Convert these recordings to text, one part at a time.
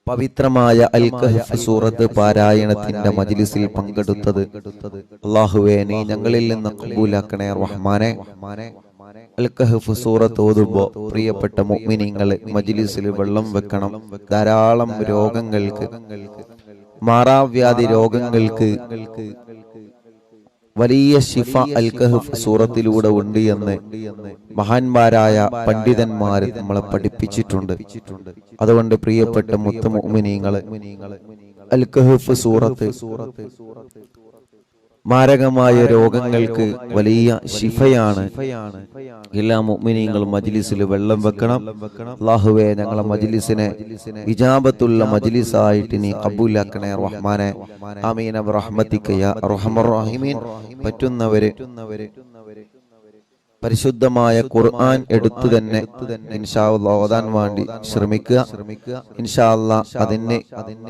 പവിത്രമായ അൽ കഹ്ഫ് സൂറത്ത് പാരായണത്തിന്റെ മജ്ലിസിൽ പങ്കെടുത്തത് അല്ലാഹുവേ നീ ഞങ്ങളിൽ നിന്ന് ഖബൂലാക്കണേ റഹ്മാനെ. അൽ കഹ്ഫ് സൂറത്ത് ഓതുമ്പോൾ പ്രിയപ്പെട്ട മുഅ്മിനീങ്ങളെ മജ്ലിസിൽ വെള്ളം വെക്കണം. ധാരാളം രോഗങ്ങൾക്ക്, മാറാവ്യാധി രോഗങ്ങൾക്ക് വലിയ ശിഫ അൽ കഹ്ഫ് സൂറത്തിലൂടെ ഉണ്ട് എന്ന് മഹാന്മാരായ പണ്ഡിതന്മാർ നമ്മളെ പഠിപ്പിച്ചിട്ടുണ്ട്. അതുകൊണ്ട് പ്രിയപ്പെട്ട മുത്ത് മുഅ്മിനീങ്ങളെ, അൽ കഹ്ഫ് സൂറത്ത് മാരകമായ രോഗങ്ങൾക്ക് വലിയ ശിഫയാണ്. എല്ലാ മുഅ്മിനീങ്ങളും മജ്ലിസിൽ വെള്ളം വെക്കണം. അല്ലാഹുവേ ഞങ്ങളെ മജ്ലിസിനെ ഇജാബത്തുള്ള മജ്ലിസായിട്ട് നീ ഖബൂലാക്കണേ റഹ്മാനെ. ആമീൻ ബിറഹ്മതിക യാ അർഹമർ റഹീമീൻ. പറ്റുന്നവരെ പരിശുദ്ധമായ ഖുർആൻ എടുത്തു തന്നെ ഇൻഷാ അല്ലാഹ് ഓതാൻ വേണ്ടി ശ്രമിക്കുക. ഇൻഷാ അല്ലാഹ് അതിന്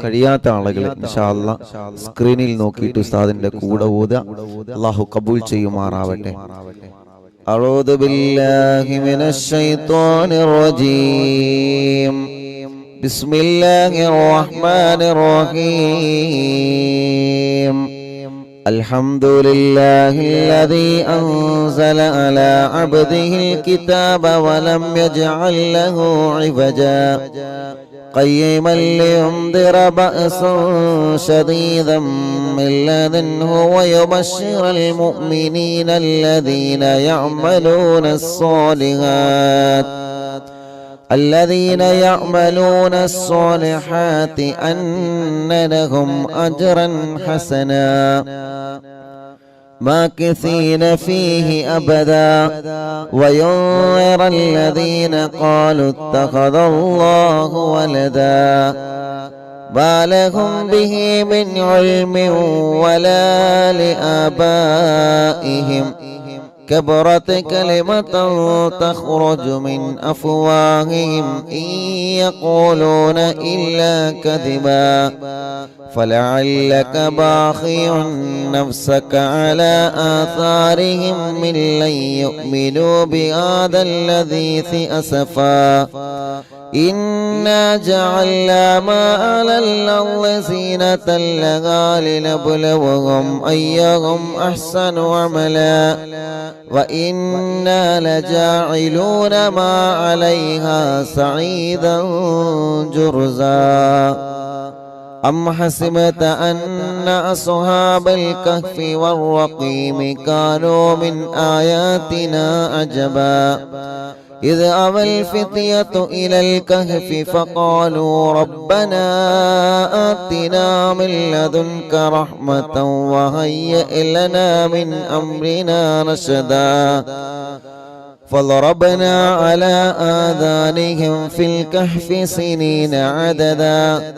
കഴിയാത്ത ആളുകൾ ഇൻഷാ അല്ലാഹ് സ്ക്രീനിൽ നോക്കിയിട്ട് ഉസ്താദിന്റെ കൂടെ ഓതുക. അല്ലാഹു കബൂൽ ചെയ്യുമാറാവട്ടെ. അഊദു ബില്ലാഹി മിനശ് ശൈത്വാനിർ റജീം. ബിസ്മില്ലാഹിർ റഹ്മാനിർ റഹീം. الحمد لله الذي أنزل على عبده الكتاب ولم يجعل له عوجا قيما لينذر بأسا شديدا من لدنه ويبشر المؤمنين الذين يعملون الصالحات أن لهم أجرا حسنا ماكثين فيه أبدا وينذر الذين قالوا اتخذ الله ولدا ما لهم به من علم ولا لآبائهم كبرت كلمة تخرج من أفواههم إن يقولون إلا كذبا فلعلك باخع نفسك على آثارهم من لن يؤمنوا بهذا الحديث أسفا إنا جعلنا ما على الأرض زينة لها لنبلوهم أيهم أحسن عملا وإنا لجاعلون ما عليها صعيدا جرزا أم حسبت أن أصحاب الكهف والرقيم كانوا من آياتنا عجبا إذ أوى الفتية إلى الكهف فقالوا ربنا آتنا من لدنك رحمة وهيئ لنا من أمرنا رشدا فضربنا على آذانهم في الكهف سنين عددا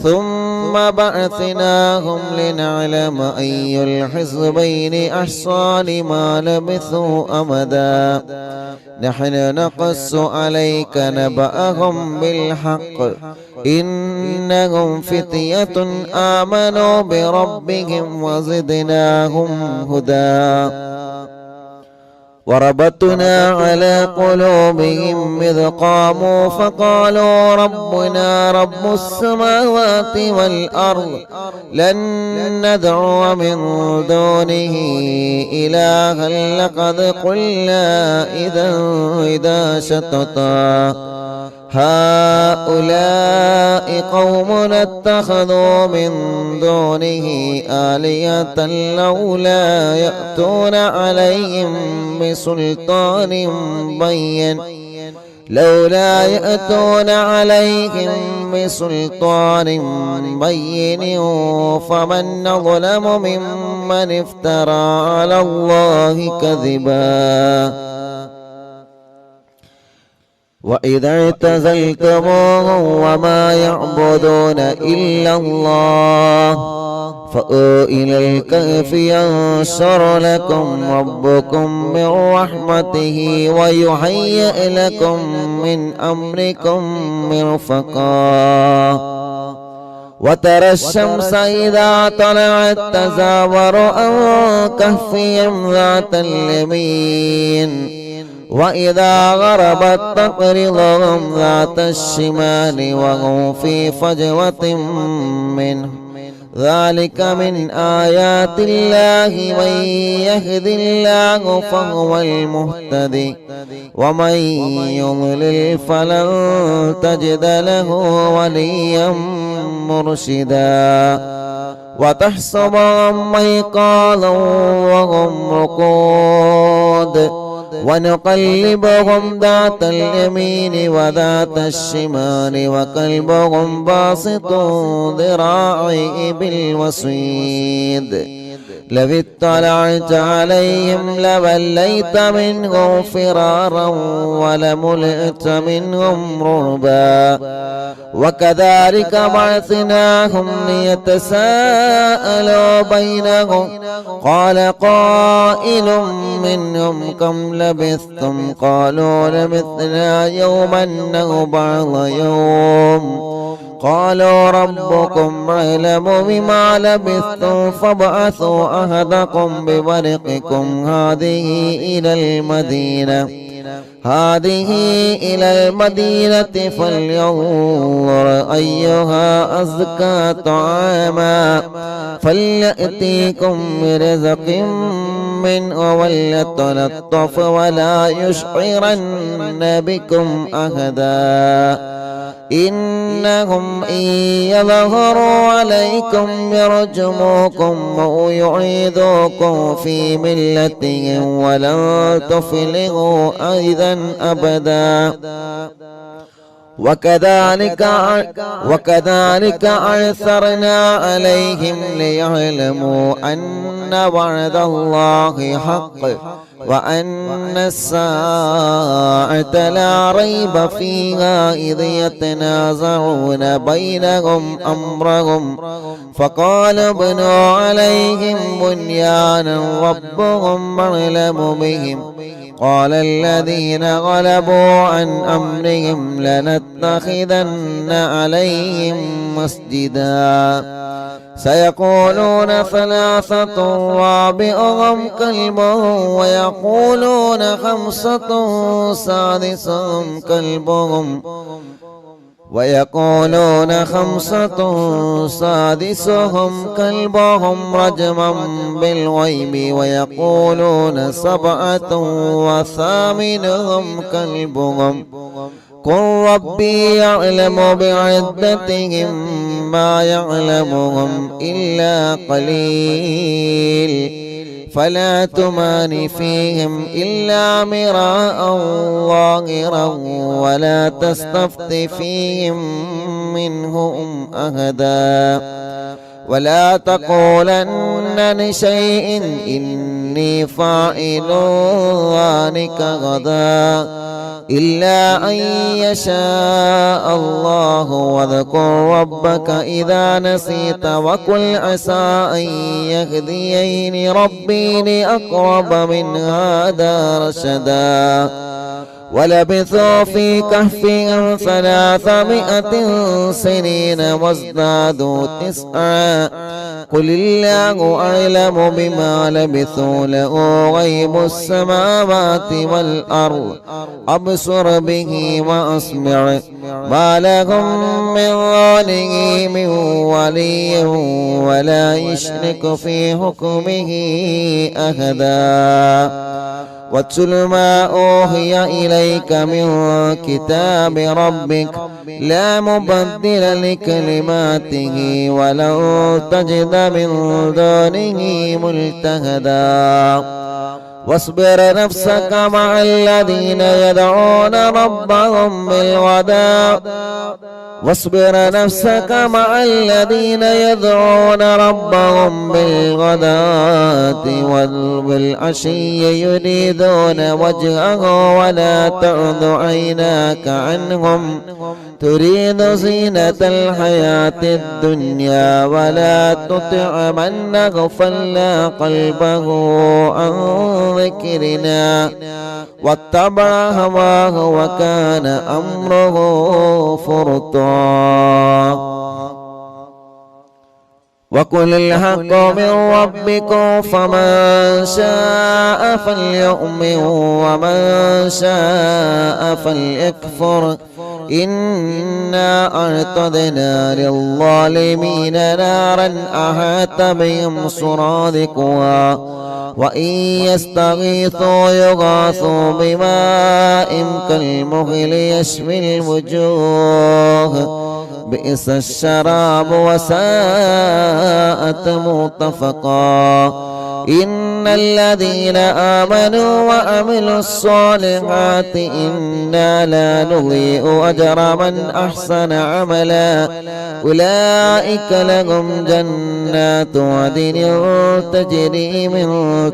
ثم بعثناهم لنعلم أي الحزبين أحصى لما لبثوا أمدا نحن نقص عليك نبأهم بالحق إنهم فتية آمنوا بربهم وزدناهم هدى وربطنا على قلوبهم إذ قاموا فقالوا ربنا رب السماوات والأرض لن ندعو من دونه إلها لقد قلنا إذا شططا هؤلاء قومنا اتخذوا من دونه آلهة لولا يأتون عليهم بسلطان بين فمن أظلم ممن افترى على الله كذبا وإذا اعتزلتموهم وما يعبدون إلا الله فأووا إلى الكهف ينشر لكم ربكم من رحمته ويهيئ لكم من أمركم مرفقا وترى الشمس إذا طلعت تزاور عن كهفهم ذات اليمين وإذا غربت تقرضهم ذات الشمال وهم في فجوة منه ذلك من آيات الله من يهد الله فهو المهتدي ومن يضلل فلن تجد له وليا مرشدا وتحسبهم أيقاظا وهم رقود ونقلبهم ذات اليمين وذات الشمال وكلبهم باسط ذراعيه بالوصيد لو اطلعت عليهم لوليت منهم فرارا ولملئت منهم رعبا وكذلك بعثناهم ليتساءلوا بينهم قال قائل منهم كم لبثتم قالوا لبثنا يوما أو بعض يوم قالوا ربكم أعلم بما لبثتم فابعثوا أحدكم بورقكم هذه إلى المدينة فلينظر أيها أزكى طعاما فليأتيكم برزق منه وليتلطف ولا يشعرن بكم أحدا إنهم إن يظهروا عليكم يرجموكم أو يعيدوكم في ملتهم ولن تفلحوا أيضا أبدا وكذلك أعثرنا عليهم ليعلموا أن وعد الله حق وأن الساعة لا ريب فيها إذ يتنازعون بينهم أمرهم فقال ابنوا عليهم بنيانا ربهم أعلم بهم قال الذين غلبوا عن أمرهم لنتخذن عليهم مسجدا سيقولون ثلاثة رابعهم كلبهم ويقولون خمسة سادسهم كلبهم رجما بالغيب ويقولون سبعة وثامنهم كلبهم قل ربي يعلم بعدتهم ما يعلمهم إلا قليل فلا تمار فيهم إلا مراء ظاهرا ولا تستفت فيهم منهم أحدا ولا تقولن لشيء إني فاعل ذلك غدا إلا أن يشاء الله واذكر ربك إذا نسيت وقل عسى أن يهديني ربي لأقرب من هذا رشدا ولبثوا في كهفهم 300 سنين وازدادوا 9 قل الله أعلم بما لبثوا له غيب السماوات والأرض أبصر به وأسمع ما لهم من دونه من ولي ولا يشرك في حكمه أحدا واتل ما أوحي إليك من كتاب ربك لا مبدل لكلماته ولن تجد من دونه ملتهدا واصبر نفسك مع الذين يدعون ربهم بالغداة والعشي يريدون وجهه ولا تعد عيناك عنهم تريد زينة الحياة الدنيا ولا تطع من أغفلنا قلبه عن ذكرنا واتبع هواه وكان أمره فرطا وقل الحق من ربكم فمن شاء فليؤمن ومن شاء فليكفر إنا أعتدنا للظالمين نارا أحاط بهم سرادقها وإن يستغيثوا يغاثوا بماء كالمهل يشوي الوجوه بئس الشراب وساءت مرتفقا إن الذين آمنوا وعملوا الصالحات إنا لا نضيع أجر من أحسن عملا أولئك لهم جنات عدن تجري من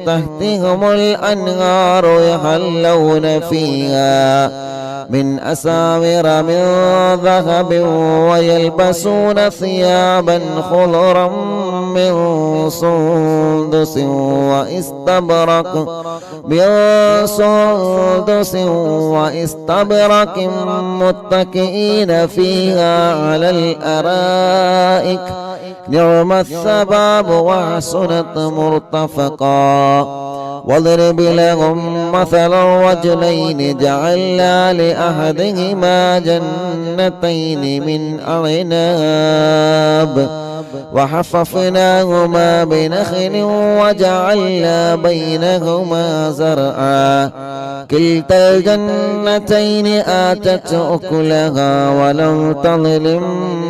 تحتهم الأنهار يحلون فيها من أساور من ذهب ويلبسون ثيابا خضرا من سندس واستبرق متكئين فيها على الأرائك نعم الثواب وحسنت مرتفقا واضرب لهم مثل الرجلين جعلنا لأحدهما جنتين من أعناب وحففناهما بنخل وجعلنا بينهما زرعا كلتا الجنتين آتت أكلها ولم تظلم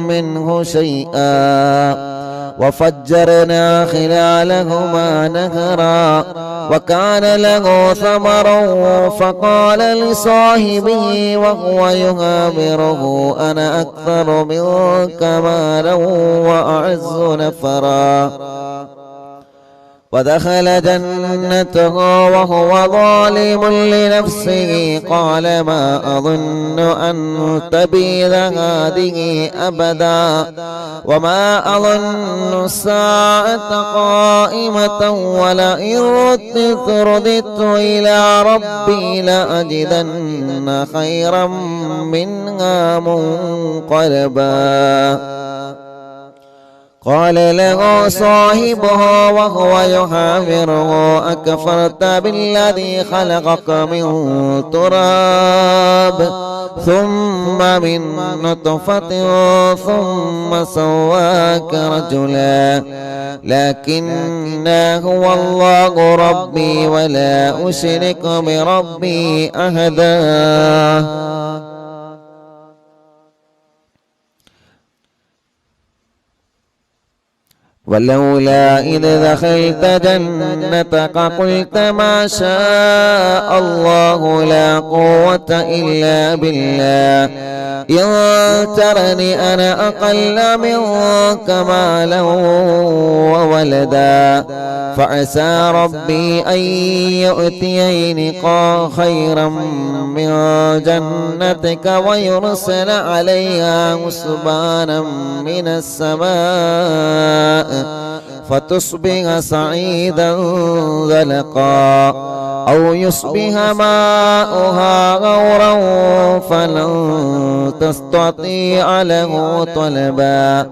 منه شيئا وفجرنا خلالهما نهرا وكان له ثمر فقال لصاحبه وهو يهابره أنا أكثر منك مالا وأعز نفرا ودخل جنته وهو ظالم لنفسه قال ما أظن أن تبيد هذه أبدا وما أظن الساعة قائمة ولئن رددت إلى ربي لأجدن خيرا منها منقلبا قال له صاحبه وهو يحاوره أكفرت بالذي خلقك من تراب ثم من نطفة ثم سواك رجلا لكن هو الله ربي ولا أشرك بربي أحدا ولولا إذ دخلت جنتك قلت ما شاء الله لا قوة إلا بالله إن ترني أنا أقل منك مالا وولدا فعسى ربي أن يؤتيني خيرا من جنتك ويرسل عليها حسبانا من السماء فتصبح صعيدا زلقا أو يصبح ماؤها غورا فلن تستطيع له طلبا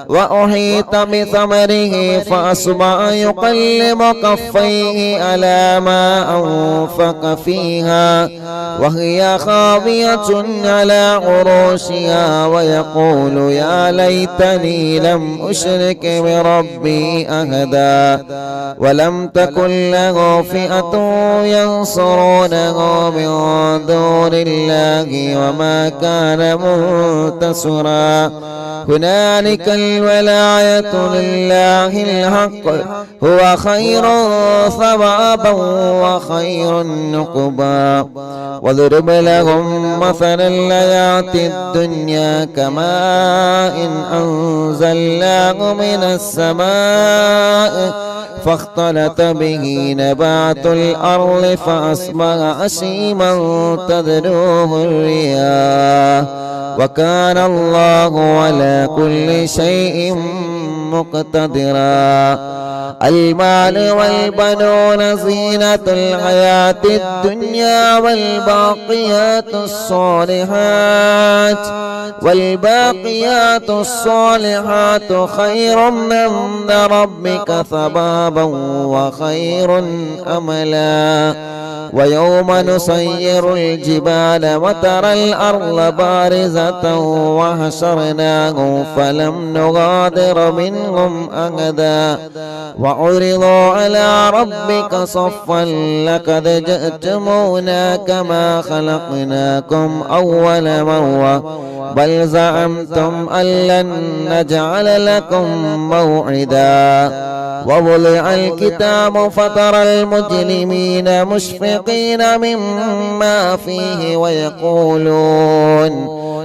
وأحيط بثمره فأصبح يقلب كفيه على ما أنفق فيها وهي خاوية على عروشها ويقول يا ليتني لم أشرك بربي أحدا ولم تكن له فئة ينصرونه من دون الله وما كان منتصرا هنالك الولاية لله الحق هو خير ثوابا وخير نقبا واضرب لهم مثل الحياة الدنيا كماء أنزلناه من السماء فاختلط به نبات الأرض فأصبح هشيما تذروه الرياح وكان الله على كل شيء مقتدرا. المال والبنون زينة الحياة الدنيا والباقيات الصالحات خير عند ربك ثوابا وخير أملا. ويوم نسير الجبال وترى الأرض بارزة وحشرناهم فلم نغادر منهم أحدا وعرضوا على ربك صفا لقد جئتمونا كما خلقناكم أول مرة بل زعمتم أن لن نجعل لكم موعدا. ووضع الكتاب فترى المجرمين مشفقين مما فيه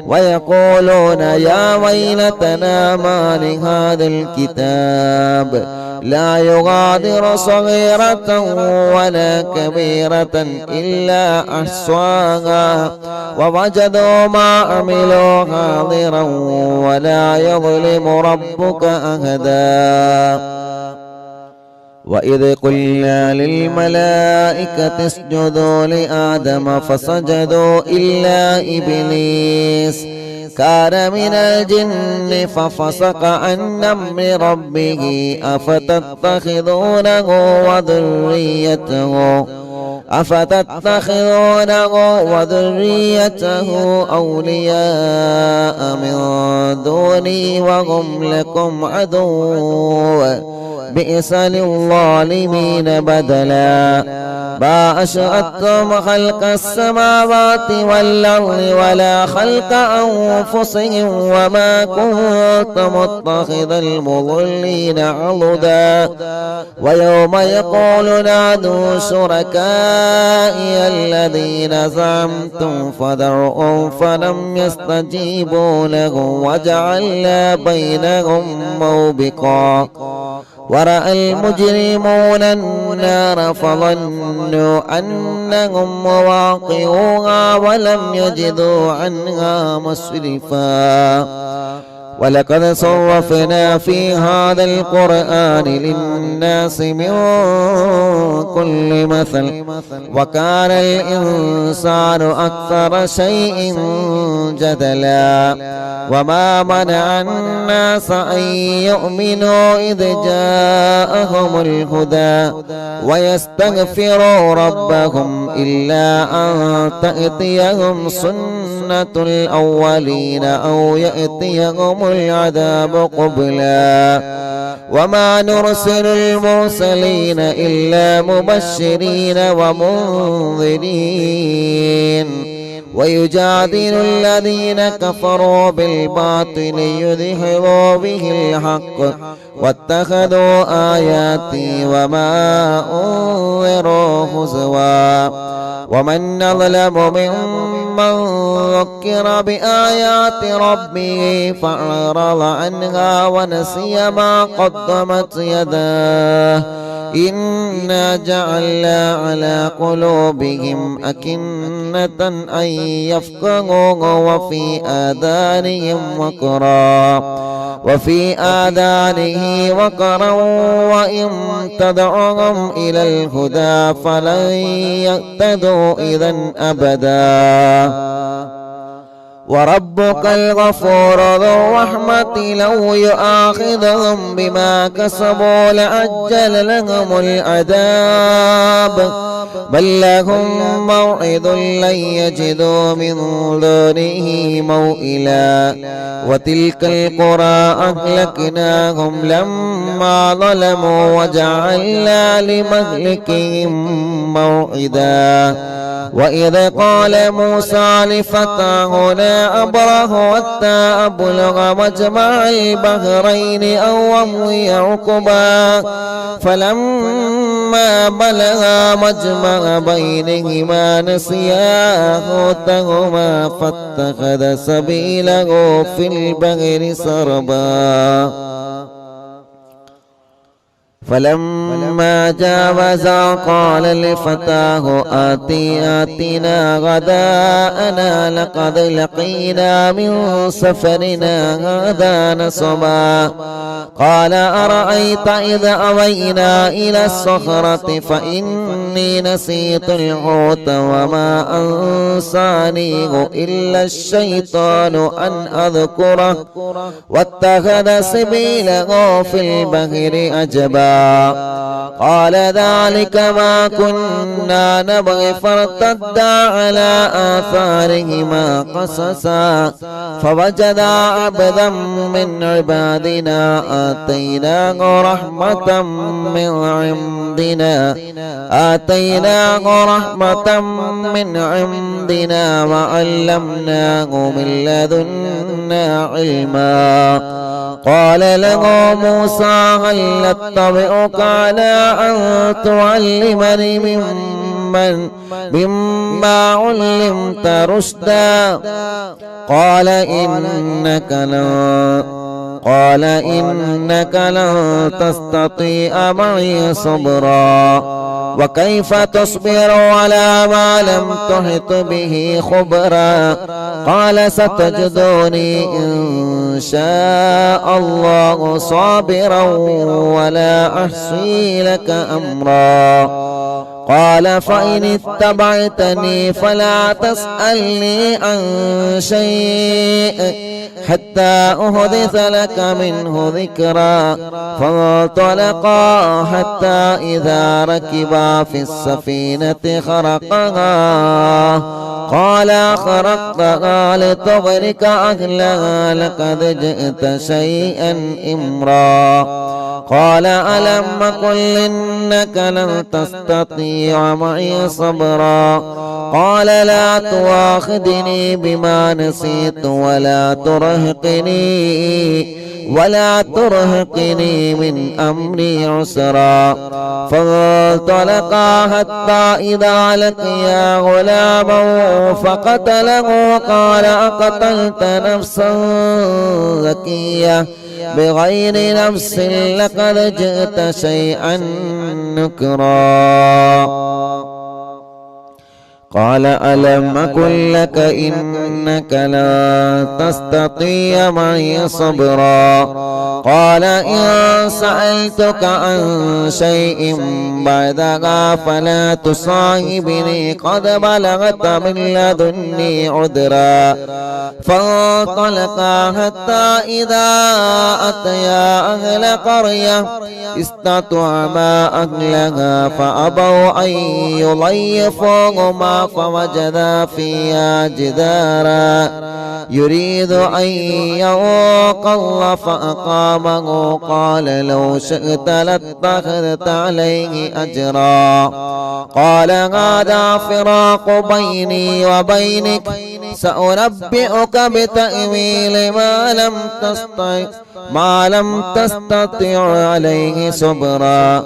ويقولون يا ويلتنا ما لهذا الكتاب لا يغادر صغيرة ولا كبيرة إلا أحصاها ووجدوا ما عملوا حاضرا ولا يظلم ربك أحدا. وإذ قلنا للملائكة اسجدوا لآدم فسجدوا إلا إبليس كان من الجن ففسق عن أمر ربه أفتتخذونه وذريته أولياء من دوني وهم لكم عدو بئس للظالمين بدلا. ما أشهدتم خلق السماوات والأرض ولا خلق أنفسهم وما كنت متخذ المضلين عضدا. ويوم يقول نادوا شركائي الذين زعمتم فدعوهم فلم يستجيبوا لهم وجعلنا بينهم موبقا. ورأى المجرمون النار فظنوا أنهم مواقعوها ولم يجدوا عنها مصرفا. ولقد صرفنا في هذا القرآن للناس من كل مثل وكان الإنسان أكثر شيء جدلا. وما منع الناس أن يؤمنوا إذ جاءهم الهدى ويستغفروا ربهم إلا أن تأتيهم سنة الأولين أو يأتيهم العذاب قبلا. وما نرسل المرسلين إلا مبشرين ومنذرين ويجادل الذين كفروا بالباطل يدحضوا به الحق واتخذوا آياتي وما أنذروا هزوا. ومن أظلم ممن ذكر بآيات ربه فأعرض عنها ونسي ما قدمت يداه إنا جعلنا على قلوبهم أكنة أن يفقهوه وفي آذانه وقرا وإن تدعوهم إلى الهدى فلن يهتدوا إذا أبدا. وربك الغفور ذو الرحمة لو يؤاخذهم بما كسبوا لعجل لهم العذاب بل لهم موعد لن يجدوا من دونه موئلا. وتلك القرى أهلكناهم لما ظلموا وجعلنا لمهلكهم موعدا. وإذ قال موسى لفتاه لا أبره حتى أبلغ مجمع البحرين أو أمضي حقبا فلما بلغا مجمع بينهما نسيا حوتهما فاتخذ سبيله في البحر سربا. فلما جاوزا قال لفتاه آتنا غداءنا لقد لقينا من سفرنا هذا نصبا قال أرأيت إذا أوينا إلى الصخرة فإني نسيت الحوت وما أنسانيه إلا الشيطان أن أذكره واتخذ سبيله في البحر أجبا قال ذلك ما كنا نبغي فارتدا على آثارهما قصصا فوجدا عبدا من عبادنا آتيناه رحمة من عندنا وعلمناه من لدنا علما قال له موسى هل أتبعك على أن تعلمني مما علمت رشدا قال إنك لن تستطيع معي صبرا وكيف تصبر على ما لم تحط به خبرا قال ستجدني إن شاء الله صابرا ولا أحصي لك أمرا قال فإن اتبعتني فلا تسألني عن شيء حتى أحدث لك منه ذكرا فانطلقا حتى إذا ركبا في السفينة خرقها قال خرقتها لتغرق أهلها لقد جئت شيئا إمرا قال ألم قل إنك لن تستطيع معي صبرا قال لا تؤاخذني بما نسيت ولا ترهقني من أمري عسرا فانطلقا حتى إذا لقيا غلاما فقتله قال أقتلت نفسا زكية بغير نفس لقد جئت شيئا نكرا قال ألم أقل لك إنك لا تستطيع معي صبرا قال إن سألتك عن شيء بعدها فلا تصاحبني قد بلغت من لدني عذرا فانطلقا حتى إذا أتيا أهل قرية استطعما أهلها فأبوا أن يضيفوهما فوجدا فيها جدارا يريد أن ينقض فأقامه قال لو شئت لاتخذت عليه أجرا قال هذا فراق بيني وبينك سأنبئك بتأويل ما لم تستطع عليه صبرا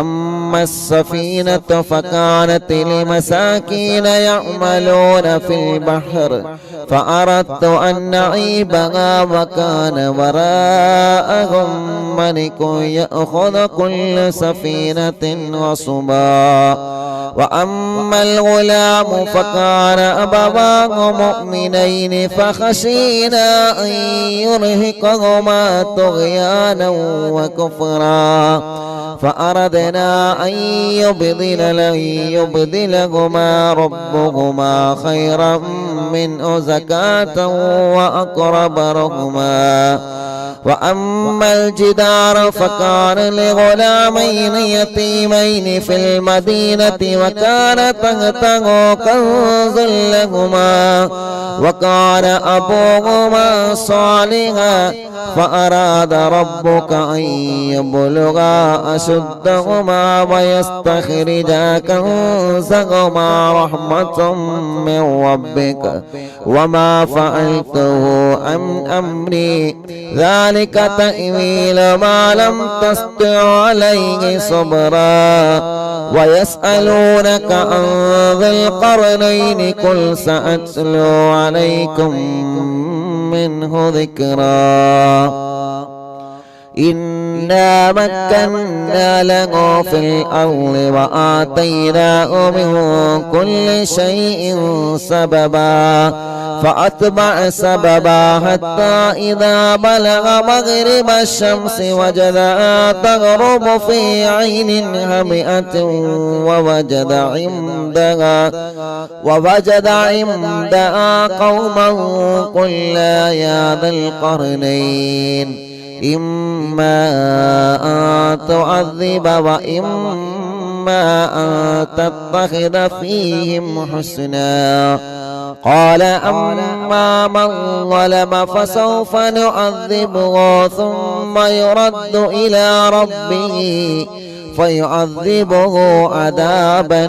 أما السفينة فكانت لمساكين يعملون في البحر فأردت أن نعيبها وكان وراءهم ملك يأخذ كل سفينة غصبا وأما الغلام فكان أبواه مؤمنين فخشينا أن يرهقهما طغيانا وكفرا فأردنا أن يبدلهما ربهما خيرا منه زكاة وأقرب رحما وأما الجدار فكان لغلامين يتيمين في المدينة وكان تحته كنز لهما وكان أبوهما صالحا فأراد ربك أن يبلغا أشدهما ويستخرجا كنزهما رحمة من ربك وما فعلته عن أمري ذلك تأويل ما لم تستطع عليه صبرا ويسألونك عن ذي القرنين قل سأتلو عليكم منه ذكرا إن إنا مكنا له في الأرض وآتيناه من كل شيء سببا فأتبع سببا حتى إذا بلغ مغرب الشمس وجدها تغرب في عين هامئة ووجد عندها قوما قلنا يا ذا القرنين إما أن تعذب وإما أن تتخذ فيهم حسنا قال أما من ظلم فسوف نعذبه ثم يرد إلى ربه فيعذبه عذابا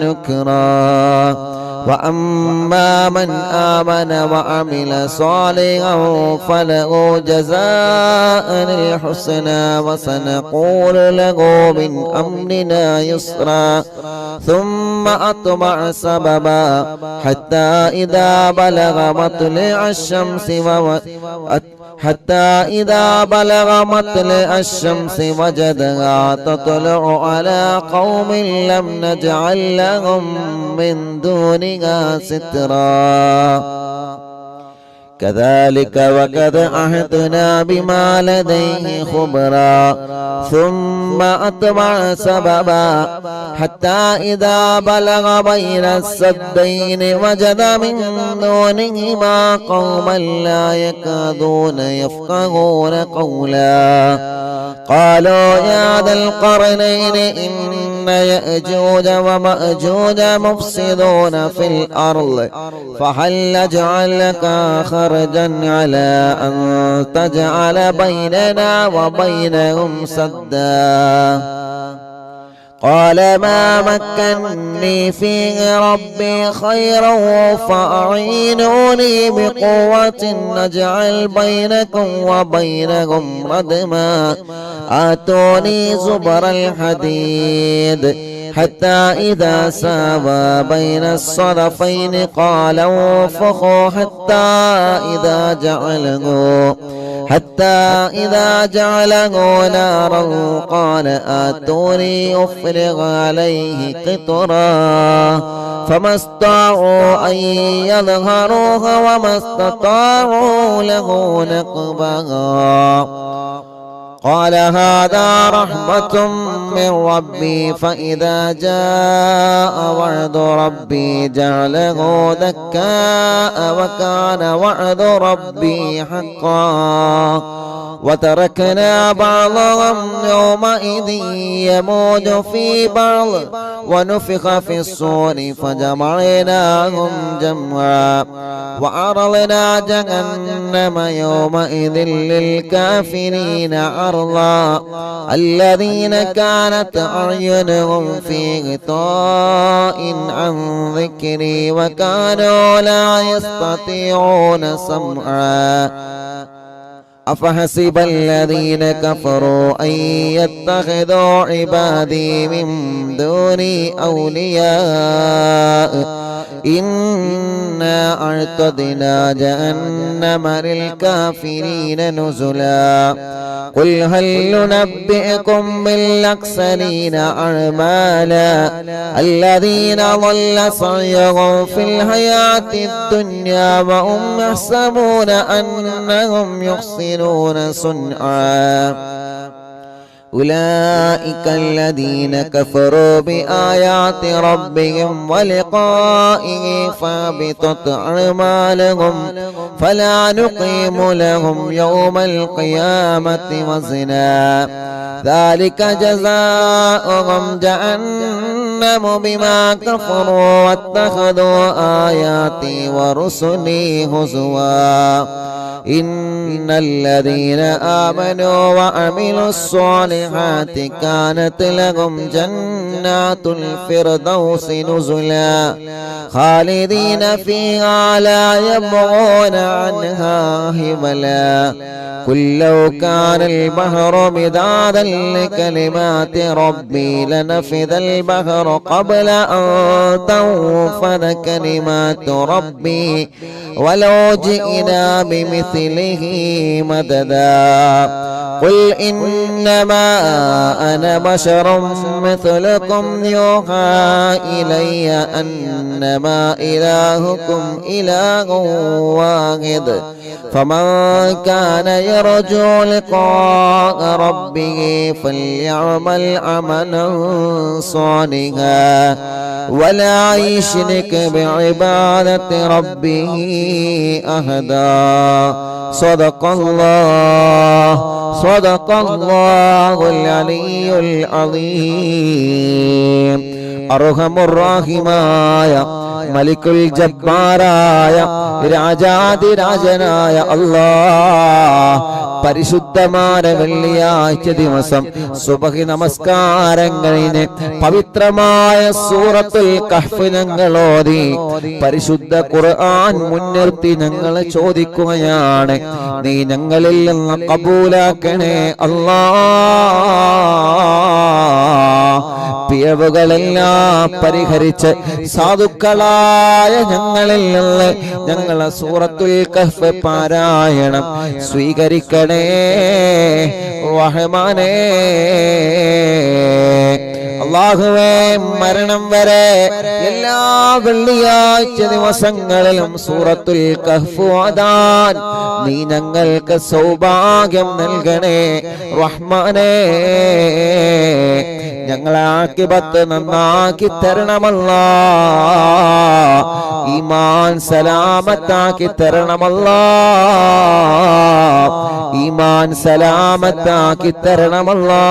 نكرا وأما من آمن وعمل صالحا فله جزاء الحسنى وسنقول له من أمرنا يسرا ثم أتبع سببا حتى إذا بلغ مطلع الشمس وجدها تطلع على قوم لم نجعل لهم من دونها سترا كذلك وقد عهدنا بما لديه خبرا ثم أتبع سببا حتى إذا بلغ بين السدين وجد من دونهما قوما لا يكادون يفقهون قولا قالوا يا ذا القرنين إن يأجوج ومأجوج مفسدون في الأرض فهل نجعل لك خرجا على أن تجعل بيننا وبينهم سدا قال ما مكنني فيه ربي خيرا فأعينوني بقوة نجعل بينكم وبينهم ردما آتوني زبر الحديد حتى إذا ساوى بين الصدفين قال انفخوا حتى إذا جعله نارا قال آتوني أفرغ عليه قطرا فما استطاعوا أن يظهروها وما استطاعوا له نقبا قال هذا رحمة من ربي فإذا جاء وعد ربي جعله دكاء وكان وعد ربي حقا وتركنا بعضهم يومئذ يموج في بعض ونفخ في الصور فجمعناهم جمعا وعرضنا جهنم يومئذ للكافرين عرضا الذين كانت أعينهم في غطاء عن ذكري وكانوا لا يستطيعون سمعا أفحسب الذين كفروا أن يتخذوا عبادي من دوني أولياء إنا أعتدنا جهنم للكافرين نزلا قل هل ننبئكم بالأخسرين أعمالا الذين ضل سعيهم في الحياة الدنيا وهم يحسبون أنهم يحسنون صنعا أولئك الذين كفروا بآيات ربهم ولقائه فابطت أعمالهم فلا نقيم لهم يوم القيامة وزنا ذلك جزاؤهم جهنم بما كفروا واتخذوا آياتي ورسلي هزوا إن الذين آمنوا وعملوا الصالحات كانت لهم جنات الفردوس نزلا خالدين فيها لا يبغون عنها حولا قل لو كان البحر مدادا لكلمات ربي لنفذ البحر قبل أن تنفذ كلمات ربي ولو جئنا بمثله مددا قل إنما أنا بشر مثلكم يوحى إلي أنما إلهكم إله واحد فمن كان يرجو لقاء ربه فليعمل عملا صالحا ولا يشرك بعبادة ربه أحدا صدق الله العلي العظيم أرحم الراحمين മലിക്കുൽ ജബ്ബാറായ രാജാതിരാജനായ അല്ലാഹ് പരിശുദ്ധമായ വെള്ളിയാഴ്ച ദിവസം സുബഹി നമസ്കാരങ്ങളിന് പവിത്രമായ സൂറത്തുൽ കഹ്ഫ് ഞങ്ങൾ ഓതി പരിശുദ്ധ ഖുർആൻ മുൻനിർത്തി ഞങ്ങൾ ചോദിക്കുകയാണ്, നീ ഞങ്ങളിൽ നിന്ന് കബൂലാക്കണേ അല്ലാഹ്. പിഴവുകളെല്ലാം പരിഹരിച്ച് സാധുക്കളായ ഞങ്ങളിൽ നിന്ന് ഞങ്ങളെ സൂറത്തുൽ കഹ്ഫ് പാരായണം സ്വീകരിക്കണേ റഹ്മാനേ. അല്ലാഹുവേ, മരണം വരെ എല്ലാ വെള്ളിയാഴ്ച ദിവസങ്ങളിലും സൂറത്തുൽ കഹ്ഫ് ഓതാൻ നീ ഞങ്ങൾക്ക് സൗഭാഗ്യം നൽകണേ റഹ്മാനേ. ഞങ്ങളെ ആഖിബത്ത് നന്നാക്കി തരണമല്ലാ, ഈമാൻ സലാമത്താക്കി തരണമല്ലാ, ഈമാൻ സലാമത്താക്കി തരണമല്ലാ.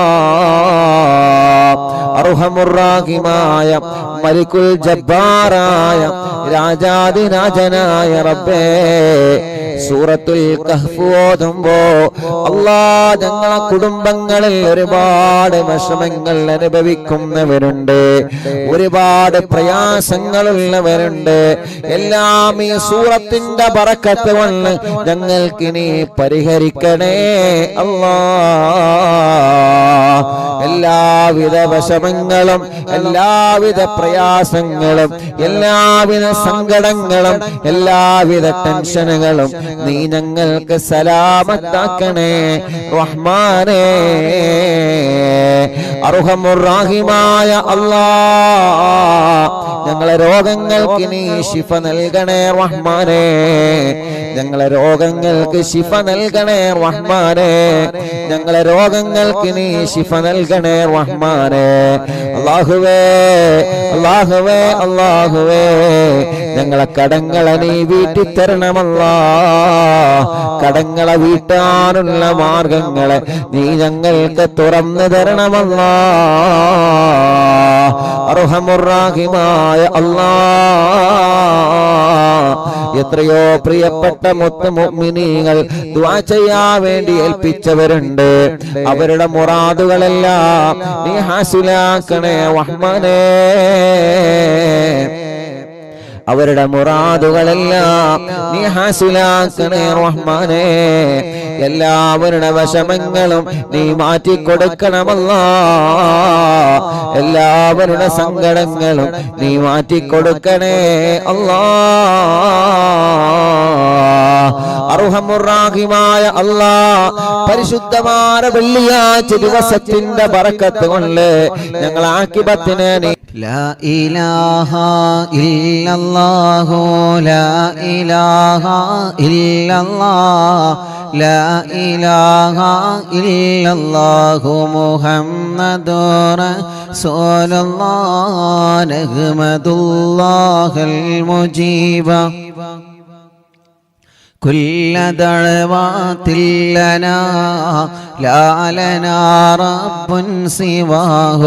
അർഹമുർറാഹിമായ മലിക്കുൽ ജബ്ബാറായ രാജാതിരാജനായ റബ്ബേ, സൂറത്തുൽ കഹ്ഫ് ഓതുമ്പോ അല്ലാഹ് ഞങ്ങളെ കുടുംബങ്ങളിൽ ഒരുപാട് വിഷമങ്ങൾ അനുഭവിക്കുന്നവരുണ്ട്, ഒരുപാട് പ്രയാസങ്ങളുള്ളവരുണ്ട്. എല്ലാം ഈ സൂറത്തിന്റെ ബറക്കത്ത് കൊണ്ട് ഞങ്ങൾക്ക് നീ പരിഹരിക്കണേ അല്ലാഹ്. എല്ലാവിധ വിഷമങ്ങളും എല്ലാവിധ പ്രയാസങ്ങളും എല്ലാവിധ സങ്കടങ്ങളും എല്ലാവിധ ടെൻഷനുകളും നീ ഞങ്ങൾക്ക് സലാമത്താക്കണേ റഹ്മാനേ. അർഹമുർറാഹിമായ അല്ലാഹ്, ഞങ്ങളെ രോഗങ്ങൾക്ക് നീ ശിഫ നൽകണേ റഹ്മാനേ. ഞങ്ങളെ രോഗങ്ങൾക്ക് ശിഫ നൽകണേ റഹ്മാനേ. ഞങ്ങളെ രോഗങ്ങൾക്ക് നീ ശിഫ നൽകണേ റഹ്മാനേ. അല്ലാഹുവേ, അല്ലാഹുവേ, അല്ലാഹുവേ, ഞങ്ങളെ കടങ്ങളെ നീ വീട്ടി തരണമല്ലാ. കടങ്ങളെ വീട്ടാനുള്ള മാർഗങ്ങളെ നീ ഞങ്ങൾക്ക് തുറന്നു തരണമല്ലാ. അർഹമുർറാഹിമായ അല്ലാഹ്, എത്രയോ പ്രിയപ്പെട്ട മുഅ്മിനീങ്ങൾ ദുആ ചെയ്യാൻ വേണ്ടി ഏൽപ്പിച്ചവരുണ്ട്. അവരുടെ മുറാദുകളെല്ലാം നീ ഹാസിലാക്കണേ റഹ്മാനേ. അവരുടെ മുറാദുകളെല്ലാം നീ ഹാസിലാക്കണേ റഹ്മാനേ. എല്ലാവരുടെ വിഷമങ്ങളും നീ മാറ്റിക്കൊടുക്കണമല്ലാ. എല്ലാവരുടെ സങ്കടങ്ങളും നീ മാറ്റിക്കൊടുക്കണേ അല്ലാ. അർഹമുർറാഹിമായ അല്ലാഹ്, പരിശുദ്ധമായ വെള്ളിയാഴ്ച ദിവസത്തിന്റെ ബറക്കത്ത് കൊണ്ട് ഞങ്ങൾ ആഖിബത്തിനെ നീ ലാ ഇലാഹ ഇല്ലല്ലാഹു ലാ ഇലാഹ ഇല്ലല്ലാഹ് ലാ ഇലാഹ ഇല്ലല്ലാഹു മുഹമ്മദുർ റസൂലുള്ളാഹ് നഹ്മദുല്ലാഹൽ മുജീബ كل دعوات لنا لا لنا رب سواه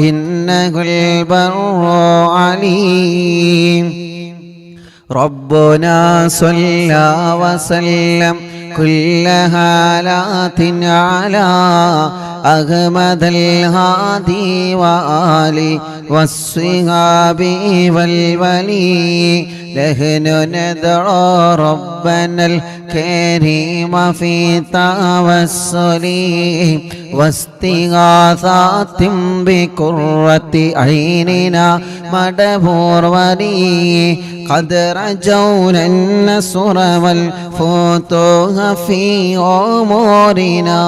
إنه البر عليم ربنا صلى وسلم كل حالات على أحمد الهادي وآله والصحاب والولي نحن ندعو ربنا الكريم في توسل واستغاثات بقرة عيننا مدبور ولي قد رجونا النصر والفتوح في أمورنا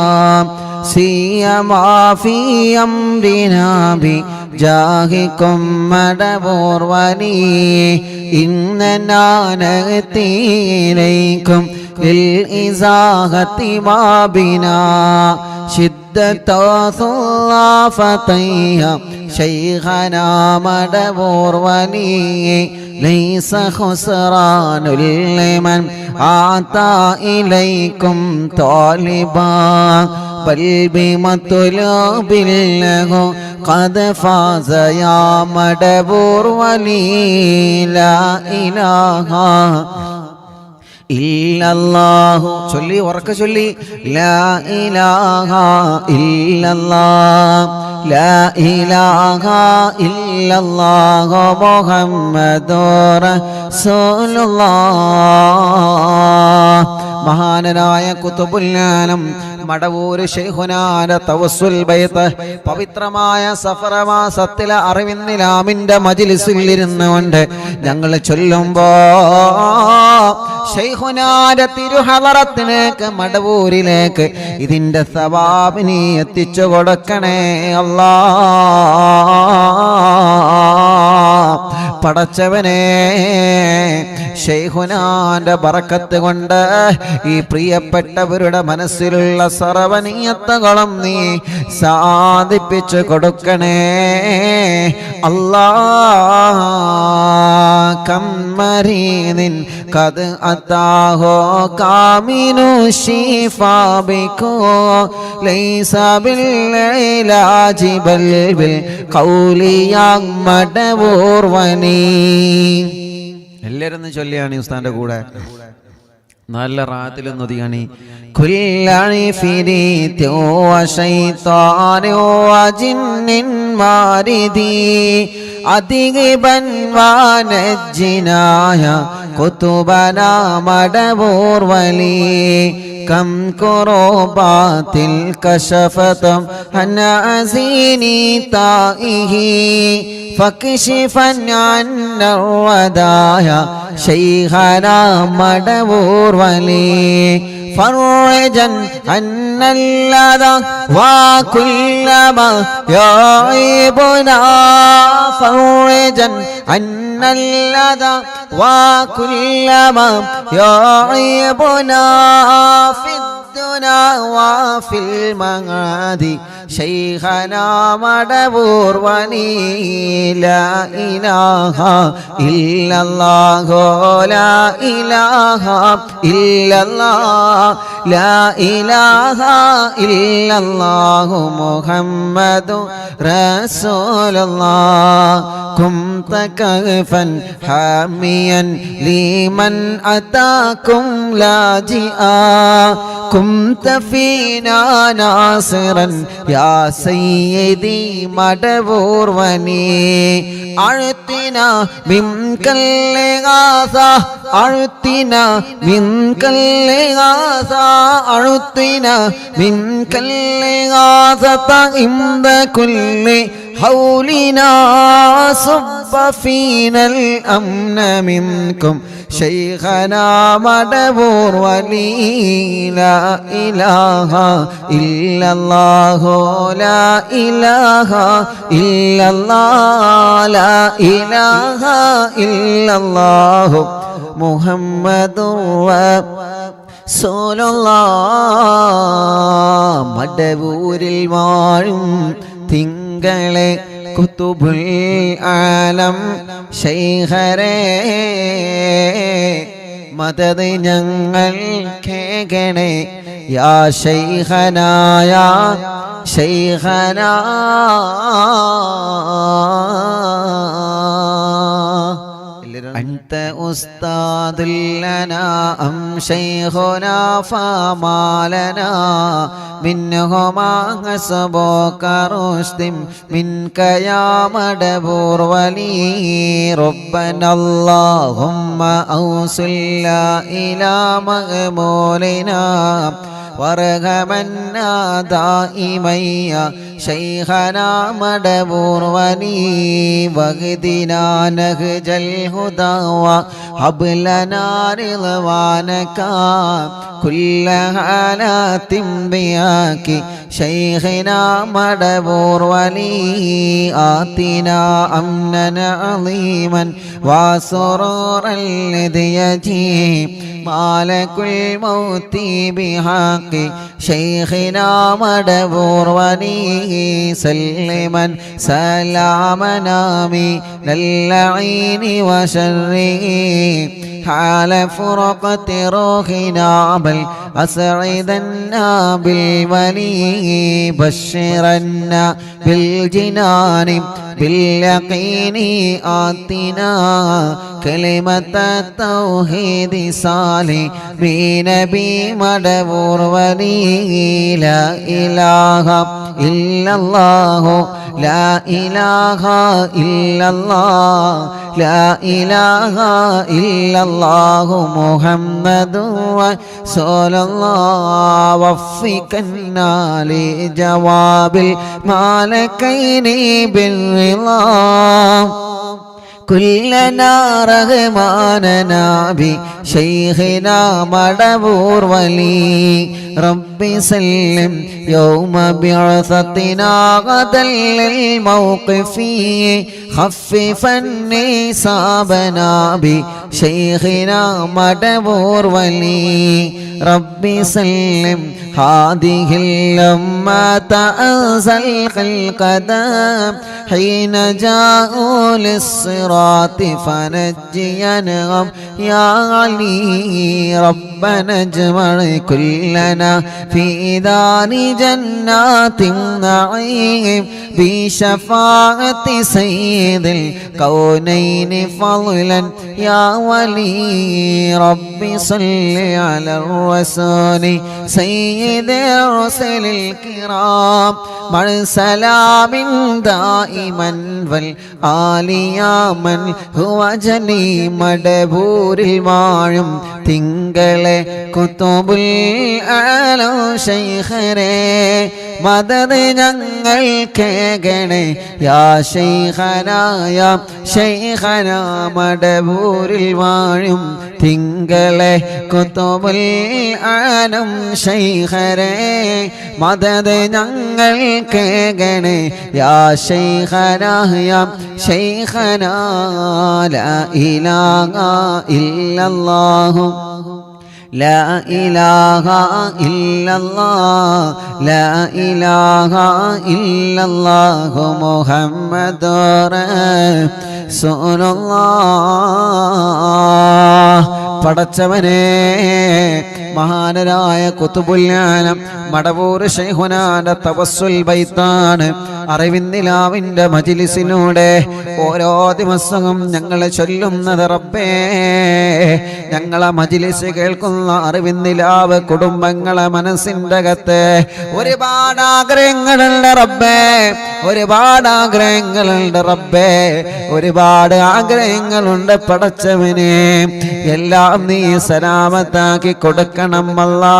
سيما في أمرنا بجاهكم مدبور ولي إننا نأتي إليكم للإزاحة ما بنا شدة ثلافتيها شيخنا مدبور ولي ليس خسران لمن أعطى إليكم طالبا بل بمطلوب له قد فاز يا مدبور ولي لا إله ഇല്ലല്ലാഹു ചൊല്ലി ഉറക്ക ചൊല്ലി ലാ ഇലാഹ ഇല്ലല്ലാഹ് ലാ ഇലാഹ ഇല്ലല്ലാഹു മുഹമ്മദുർ റസൂലുള്ളാഹ്. മഹാനായ ഖുതുബുൽ ആലം മടവൂര് ശൈഖുനാന്റെ തവസ്സുൽ ബൈത്ത് പവിത്രമായ സഫർ മാസത്തിലെ അറിവിന്നിലാമിന്റെ മജ്ലിസിൽ ഇരുന്നുകൊണ്ട് ഞങ്ങൾ ചൊല്ലുമ്പോ ശൈഖുനാന്റെ തിരുഹളറത്തിലേക്ക് മടവൂരിലേക്ക് ഇതിന്റെ സവാബിനെ എത്തിച്ചു കൊടുക്കണേ അല്ലാ. പടച്ചവനെ ശൈഖുനാന്റെ ബറക്കത്ത് കൊണ്ട് ഈ പ്രിയപ്പെട്ടവരുടെ മനസ്സിലുള്ള സർവനീയത്തുകളും നീ സാധിപ്പിച്ചു കൊടുക്കണേ അല്ലാ. കമ്മരീനിൻ കത് അതാഹോ കാമിനു ശിഫാബികോ ലൈസ ബിൽ ഇലാജി ബൽ ബിൽ ഖൗലിയാ മടവൂർ വനി. എല്ലാവരും ചൊല്ലിയാണ് ഉസ്താന്റെ കൂടെ നല്ല റാഹത്തിലൊന്നും ഒതുങ്ങാണി. കുല്ലി ഫിരീതി വശൈത്താനി വജിന്നിൻ മാരിദി അദിഗിബൻ വനജ്ജിനായ കുതുബനാ മടവൂർ വലി كم كربات كشفت عن أزيني تائه فاكشفا عنا الودايا شيخنا مدبور ولي فرجا عنا اللذى وكل ما يعيبنا فرجا عنا اللذى وكل ما يعيبنا في الدنا وفي المعاد شيخنا مدبور ولي لا إله إلا الله لا إله إلا الله لا إله إلا الله محمد رسول الله كنت كهفا حاميا لمن أتاكم لاجئا كنت فينا ناصرا يا سيدي مدبور وني أعطنا منك الإغاثة أعطنا منك الإغاثة أعطنا منك الإغاثة عند كل حولنا صب فينا الأمن منكم شيخنا مدبور ولي لا إله إلا الله لا إله إلا الله لا إله إلا الله محمد رسول الله. മടവൂരിൽ വാഴും തിങ്കളെ കുതുബുൽ ആലം ശൈഖരേ മദദ് ഞങ്ങൾ കേകണേ യാ ശൈഖനാ യാ ശൈഖനാ. أنت أستاذ لنا أم شيخنا فما لنا منهما حسبك رشد منك يا مدبور ولي ربنا اللهم أوصلنا إلى مقبولنا وارحمنا دائما يا شيخنا مدبور ولي واهدنا نهج الهدى وهب لنا رضوانك كل حالات بياك شيخنا مدبور ولي آتنا أمنا عظيما وسرورا الذي يجيب مالك الموت بحق شيخنا مدبور ولي سلما سلامنا من اللعين وشره حال فرقة روحنا بل أسعدنا بالولي بشرنا بالجنان باليقين آتنا كلمة التوحيد صالح بنبي مدبور ولي لا إله إلا الله لا إله إلا الله لا إله إلا الله محمد رسول الله وفقنا لجواب الملكين بالرضا كلنا رحماننا بشيخنا مدبور ولي ربي سلم يوم بعثتنا غدا للموقف خففا نصابنا بشيخنا مدبور ولي ربي سلم هذه الأمة أنزل القدم حين جاءوا للصراط فنجينهم يا علي ربنا اجمع كلنا في دار جنات النعيم بشفاعة سيد الكونين فضلا يا ولي ربي صل على الرسول سيد الرسل الكرام مع سلام دائما والآل يا من هو جني مدبور الواഴും തിങ്കളെ കുതുബുൽ ആലം ശൈഖരേ മദദ് ഞങ്ങൾ കേകണേ യാ ശൈഖനാ യാ ശൈഖനാ മടബൂരിൽ വാഴും തിങ്കളെ കുതുബുൽ ആലം ശൈഖരേ മദദ് ഞങ്ങൾ കേകണേ യാ ശൈഖനാ യാ ശൈഖനാ ലാ ഇലാഹ ഇല്ലല്ലാഹു لا إله إلا الله لا إله إلا الله محمد رسول الله പടച്ചവനെ മഹാനരായ ഖുതുബുൽ ആലം മടവൂർ ശൈഖുനാന്റെ തവസ്സുൽ ബൈത്താണ് അറിവിന്ദിലാവിന്റെ മജ്ലിസിലൂടെ ഓരോ ദിവസവും ഞങ്ങൾ ചൊല്ലുന്നത് റബ്ബേ ഞങ്ങളെ മജ്ലിസ് കേൾക്കുന്ന അറിവിന്ദിലാവ് കുടുംബങ്ങളെ മനസ്സിൻ്റെ അകത്ത് ഒരുപാട് ആഗ്രഹങ്ങളുണ്ട് റബ്ബേ ഒരുപാട് ആഗ്രഹങ്ങളുണ്ട് റബ്ബേ ഒരുപാട് ആഗ്രഹങ്ങളുണ്ട് പടച്ചവനെ എല്ലാം നീ സലാമത്താക്കി കൊടുക്കണം അല്ലാ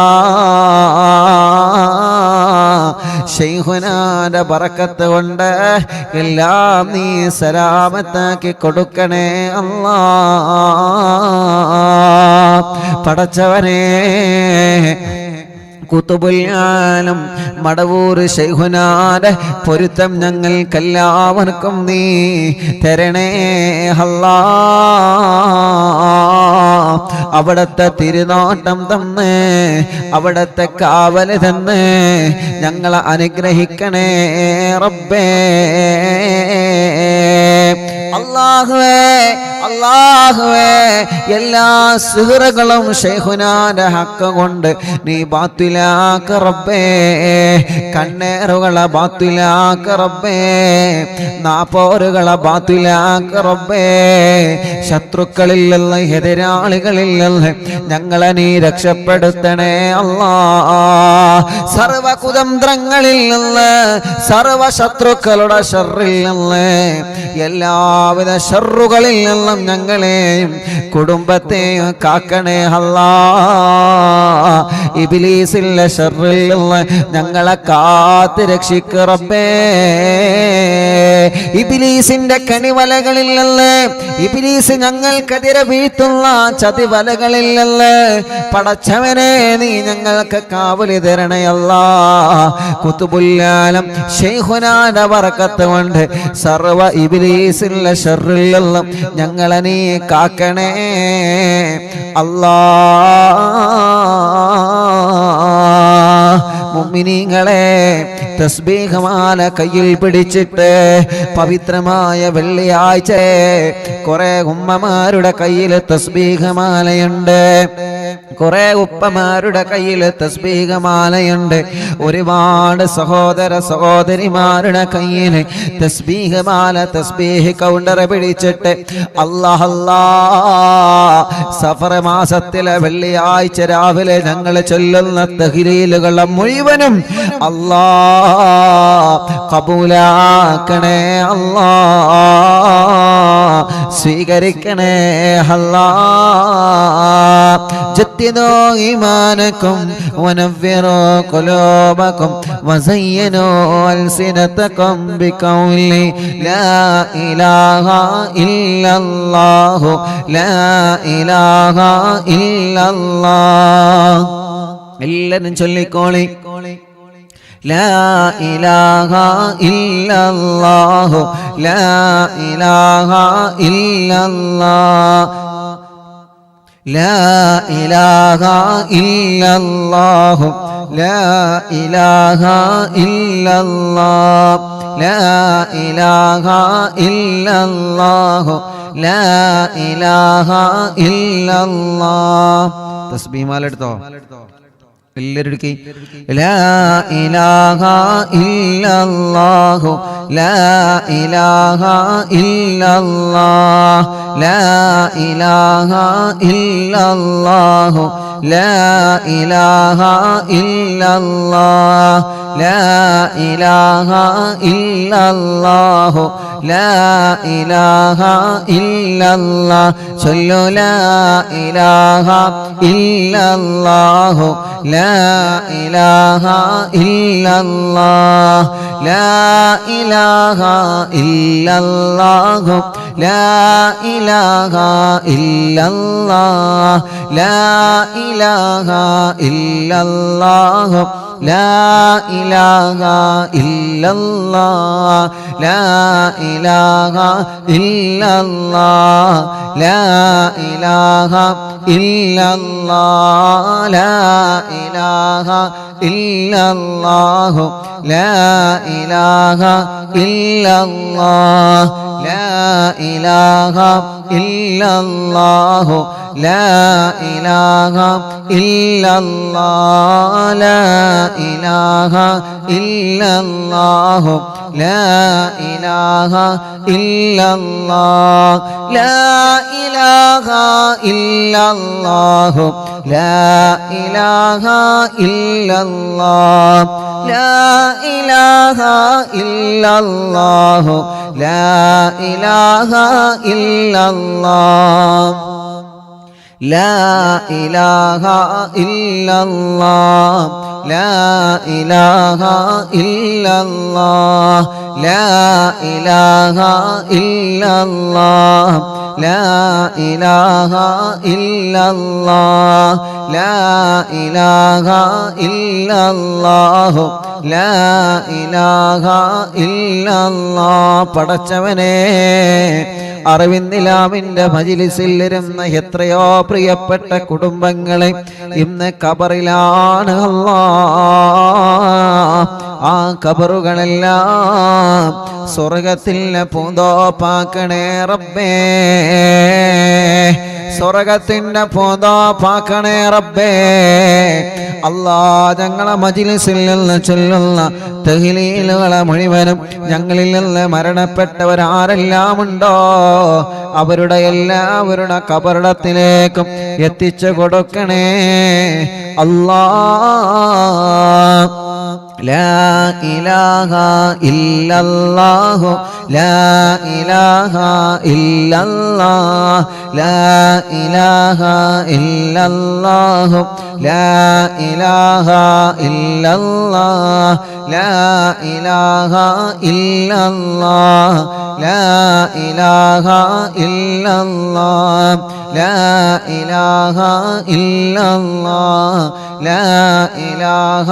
ശൈഖുനാന്റെ ബറക്കത്ത് കൊണ്ട് എല്ലാം നീ സലാമത്താക്കി കൊടുക്കണേ അല്ലാ പടച്ചവനെ ഖുതുബുൽ ആലം മടവൂർ ശൈഖുനാന്റെ പൊരുത്തം ഞങ്ങൾക്കെല്ലാവർക്കും നീ തരണേ അല്ലാ അവിടത്തെ തിരുനോട്ടം തന്ന് അവിടത്തെ കാവല് തന്ന് ഞങ്ങളെ അനുഗ്രഹിക്കണേ റബ്ബേ അല്ലാഹുവേ അല്ലാഹുവേ എല്ലാ സിഹ്റുകളും ശൈഖുനാന്റെ ഹക്ക് കൊണ്ട് നീ ബാത്തിലാക്ക റബ്ബേ കണ്ണേറുകളെ ബാത്തിലാക്ക റബ്ബേ നാപ്പോറുകളെ ബാത്തിലാക്ക റബ്ബേ ശത്രുക്കളിൽ നിന്ന് എതിരാളികളിൽ നിന്ന് ഞങ്ങളെ നീ രക്ഷപ്പെടുത്തണേ അല്ലാ സർവ കുതന്ത്രങ്ങളിൽ നിന്ന് സർവ ശത്രുക്കളുടെ ശർറിൽ നിന്ന് എല്ലാവിധ ശർറുകളിൽ നിന്നും ഞങ്ങളെയും കുടുംബത്തെയും കാക്കണേ അല്ലാ. ഇബ്ലീസിന്റെ ശർറിൽ നിന്ന് ഞങ്ങളെ കാത്ത് രക്ഷിക്ക് റബ്ബേ. ഇബ്ലീസിന്റെ കണിവലകളിൽ നിന്ന്, ഇബ്ലീസ് ഞങ്ങൾക്കെതിരെ വീഴ്ത്തുന്ന ചതിവലകളിൽ നിന്ന് പടച്ചവനെ നീ ഞങ്ങൾക്ക് കാവലി തരണേ അല്ലാ. കുതുബുൽ-ആലം ശൈഖുനാന്റെ ബറക്കത്ത് കൊണ്ട് സർവ ഇബ്ലീസിന്റെ ശർറിൽ നിന്ന് ഞങ്ങളെ നീ കാക്കണേ അല്ലാ. മുഅ്മിനീങ്ങളെ, തസ്ബീഹമാല കയ്യിൽ പിടിച്ചിട്ട് പവിത്രമായ വെള്ളിയാഴ്ച കുറെ ഉമ്മമാരുടെ കയ്യിൽ തസ്ബീഹമാലയുണ്ട്, കുറെ ഉപ്പമാരുടെ കയ്യിൽ തസ്ബീഹമാലയുണ്ട്, ഒരുപാട് സഹോദര സഹോദരിമാരുടെ കയ്യിൽ തസ്ബീഹമാല തസ്ബീഹ് കൗണ്ടർ പിടിച്ചിട്ട് അല്ലാഹ് അല്ലാഹ് സഫർ മാസത്തിലെ വെള്ളിയാഴ്ച രാവിലെ ഞങ്ങൾ ചൊല്ലുന്ന തഹ്ലീലുകളെ മുഴുവനും അല്ലാഹ് കബൂലാക്കണേ അല്ലാഹ്, സ്വീകരിക്കണേ അല്ലാഹ്. ജദ്ദിദൂ ഈമാനകും വനവ്വിറൂ ഖുലൂബകും വസയ്യിനൂ അൽസിനതകും ബിഖൗലി ലാ ഇലാഹ ഇല്ലല്ലാഹു ലാ ഇലാഹ ഇല്ലല്ലാഹ്. എല്ലാവരും ചൊല്ലിക്കോളി, ലാ ഇലാഹ ഇല്ലല്ലാഹു ലാ ഇലാഹ ഇല്ലല്ലാഹ് ലാ ഇലാഹ ഇല്ലല്ലാഹു ലാ ഇലാഹ ഇല്ലല്ലാഹ് ലാ ഇലാഹ ഇല്ലല്ലാഹു ലാ ഇലാഹ ഇല്ലല്ലാഹ്. തസ്ബീഹ് എടുത്തോ എല്ലാവരും എടുക്കി. ലാ ഇലാഹ ഇല്ലല്ലാഹു ലാ ഇലാഹ ഇല്ലല്ലാഹ് ലാ ഇലാഹ ഇല്ലല്ലാഹു ലാ ഇലാഹ ഇല്ലല്ലാഹ് ലാ ഇലാഹ ഇല്ലല്ലാഹു ലാ ഇലാഹ ഇല്ലല്ലാഹ്. ചൊല്ലു ലാ ഇലാഹ ഇല്ലല്ലാഹു ലാ ഇലാഹ ഇല്ലല്ലാഹ് ലാ ഇലാഹ ഇല്ലല്ലാഹു ലാ ഇലാഹ ഇല്ലല്ലാഹ് ലാ ഇലാഹ ഇല്ലല്ലാഹു ലാ ഇലാഹ ഇല്ലല്ലാഹ് ലാ ഇലാഹ ഇല്ലല്ലാഹ് ലാ ഇലാഹ ഇല്ലല്ലാഹ് ലാ ഇലാഹ ഇല്ലല്ലാഹു ലാ ഇലാഹ ഇല്ലല്ലാഹ് ലാ ഇലാഹ ഇല്ലല്ലാഹു ലാ ഇലാഹ ഇല്ലല്ലാഹ് ലാ ഇലാഹ ഇല്ലല്ലാഹു ലാ ഇലാഹ ഇല്ലല്ലാഹ് ലാ ഇലാഹ ഇല്ലല്ലാഹു ലാ ഇലാഹ ഇല്ലല്ലാഹ് ലാ ഇലാഹ ഇല്ലല്ലാഹു ലാ ഇലാഹ ഇല്ലല്ലാഹ് ലാ ഇലാഹ ഇല്ലല്ലാഹ് ലാ ഇലാഹ ഇല്ലല്ലാഹ് ലാ ഇലാഹ ഇല്ലല്ലാഹ് ലാ ഇലാഹ ഇല്ലല്ലാഹ് ലാ ഇലാഹ ഇല്ലല്ലാഹു ലാ ഇലാഹ ഇല്ലല്ലാഹ്. പടച്ചവനെ, അറിവിന്ദിലാവിന്റെ മജ്‌ലിസിലിരുന്ന എത്രയോ പ്രിയപ്പെട്ട കുടുംബങ്ങളെ ഇന്ന് ഖബറിലാണ് അല്ലാഹ്. ആ ഖബറുകളെല്ലാം സ്വർഗത്തിലെ പൂന്തോപ്പാക്കണേ റബ്ബേ, സ്വർഗത്തിന്റെ പൂന്തോപ്പാക്കണേ റബ്ബേ. അല്ലാ, ഞങ്ങളെ മജ്‌ലിസിൽ നിന്ന് ചൊല്ലുന്ന തഹ്ലീലുകളെ മുഴുവനും ഞങ്ങളിൽ നിന്ന് മരണപ്പെട്ടവരാരെല്ലാം ഉണ്ടോ അവരുടെ എല്ലാവരുടെ കബറിടത്തിലേക്കും എത്തിച്ചു കൊടുക്കണേ അല്ലാഹ്. ലാ ഇലാഹ ഇല്ലല്ലാഹു ലാ ഇലാഹ ഇല്ലല്ലാഹ് ലാ ഇലാഹ ഇല്ലല്ലാഹു ലാ ഇലാഹ ഇല്ലല്ലാഹ് ലാ ഇലാഹ ഇല്ലല്ലാഹ് ലാ ഇലാഹ ഇല്ലല്ലാഹ് ലാ ഇലാഹ ഇല്ലല്ലാഹ് ലാ ഇലാഹ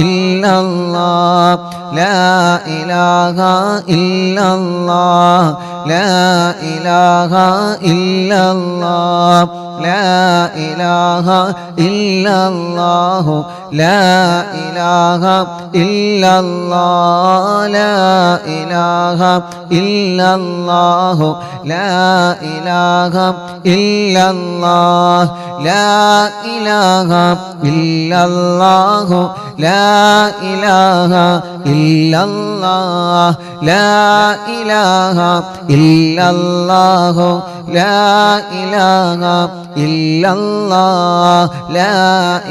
ഇല്ലല്ലാഹ് ലാ ഇലാഹ ഇല്ലല്ലാഹ് ലാ ഇലാഹ ഇല്ലല്ലാഹ് ലാ ഇലാഹ ഇല്ലല്ലാഹു ലാ ഇലാഹ ഇല്ലല്ലാഹ് ലാ ഇലാഹ ഇല്ലല്ലാഹു ലാ ഇലാഹ ഇല്ലല്ലാഹ് ലാ ഇലാഹ ഇല്ലല്ലാഹു ലാ ഇലാഹ ഇല്ലല്ലാഹ് ലാ ഇലാഹ ഇല്ലല്ലാഹു ലാ ഇലാഹ ഇല്ലല്ലാഹ് ലാ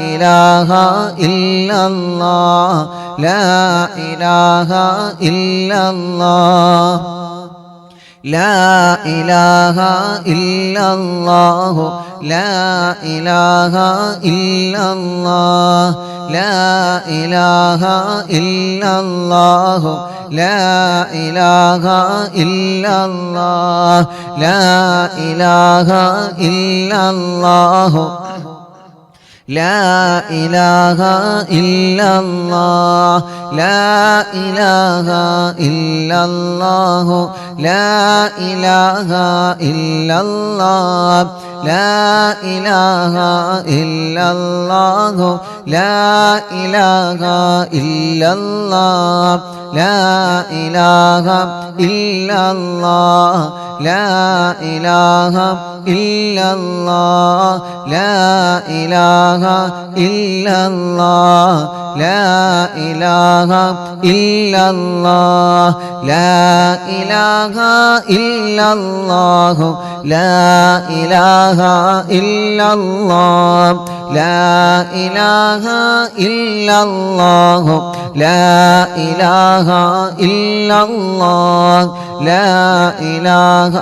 ഇലാഹ ഇല്ലല്ലാഹ് ലാ ഇലാഹ ഇല്ലല്ലാഹ് ലാ ഇലാഹ ഇല്ലല്ലാഹു ലാ ഇലാഹ ഇല്ലല്ലാഹ് ലാ ഇലാഹ ഇല്ലല്ലാഹു ലാ ഇലാഹ ഇല്ലല്ലാഹ് ലാ ഇലാഹ ഇല്ലല്ലാഹു ലാ ഇലാഹ ഇല്ലല്ലാഹ് ലാ ഇലാഹ ഇല്ലല്ലാഹു ലാ ഇലാഹ ഇല്ലല്ലാഹ് ലാ ഇലാഹ ഇല്ലല്ലാഹു ലാ ഇലാഹ ഇല്ലല്ലാഹ് ലാ ഇലാഹ ഇല്ലല്ലാഹ് ലാ ഇലാഹ ഇല്ലല്ലാഹ് ലാ ഇലാഹ ഇല്ലല്ലാഹ് ലാ ഇലാഹ ഇല്ലല്ലാഹ് ലാ ഇലാഹ ഇല്ലല്ലാഹു ലാ ഇലാഹ ഇല്ലല്ലാഹ് ലാ ഇലാഹ ഇല്ലല്ലാഹു ലാ ഇലാഹ ഇല്ലല്ലാഹ് ലാ ഇലാഹ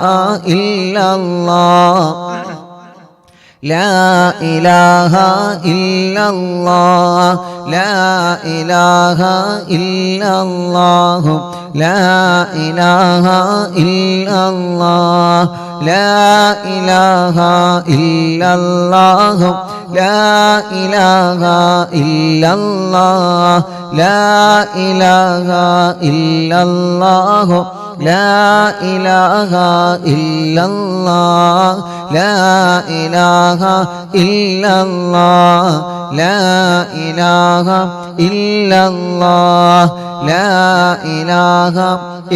ഇല്ലല്ലാഹ് ലാ ഇലാഹ ഇല്ലല്ലാഹ് ലാ ഇലാഹ ഇല്ലല്ലാഹു ലാ ഇലാഹ ഇല്ലല്ലാഹ് ലാ ഇലാഹ ഇല്ലല്ലാഹു ലാ ഇലാഹ ഇല്ലല്ലാഹ് ലാ ഇലാഹ ഇല്ലല്ലാഹു ലാ ഇലാഹ ഇല്ലല്ലാഹ് ലാ ഇലാഹ ഇല്ലല്ലാഹ് ലാ ഇലാഹ ഇല്ലല്ലാഹ് ലാ ഇലാഹ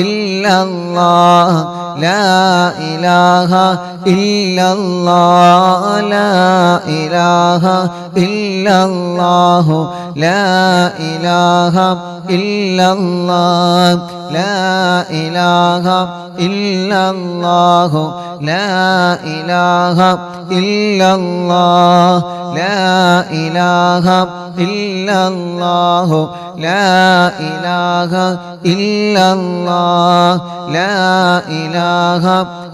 ഇല്ലല്ലാഹ് ലാ ഇലാഹ ഇല്ലല്ലാഹ് ലാ ഇലാഹ ഇല്ലല്ലാഹു ലാ ഇലാഹ ഇല്ലല്ലാഹ് ലാ ഇലാഹ ഇല്ലല്ലാഹു ലാ ഇലാഹ ഇല്ലല്ലാഹ് ലാ ഇലാഹ ഇല്ലല്ലാഹു ലാ ഇലാഹ ഇല്ലല്ലാഹ് ലാ ഇലാഹ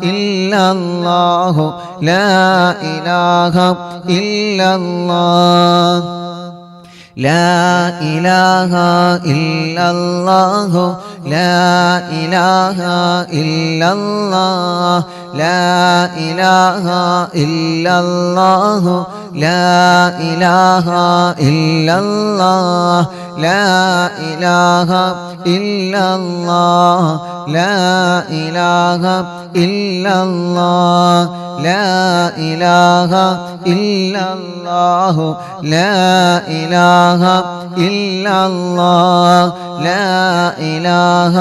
ഇല്ലല്ലാഹു ലാ ഇലാഹ ഇല്ലല്ലാഹ് ലാ ഇലാഹ ഇല്ലല്ലാഹു ലാ ഇലാഹ ഇല്ലല്ലാഹ് ലാ ഇലാഹ ഇല്ലല്ലാഹു ലാ ഇലാഹ ഇല്ലല്ലാഹ് ലാ ഇലാഹ ഇല്ലല്ലാഹ് ലാ ഇലാഹ ഇല്ലല്ലാഹ് ലാ ഇലാഹ ഇല്ലല്ലാഹു ലാ ഇലാഹ ഇല്ലല്ലാഹ് ലാ ഇലാഹ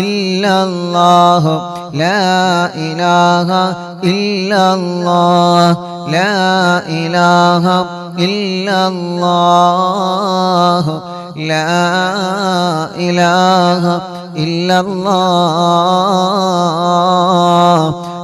ഇല്ലല്ലാഹു ലാ ഇലാഹ ഇല്ലല്ലാഹ് ലാ ഇലാഹ ഇല്ലല്ലാഹു ലാ ഇലാഹ ഇല്ലല്ലാഹ്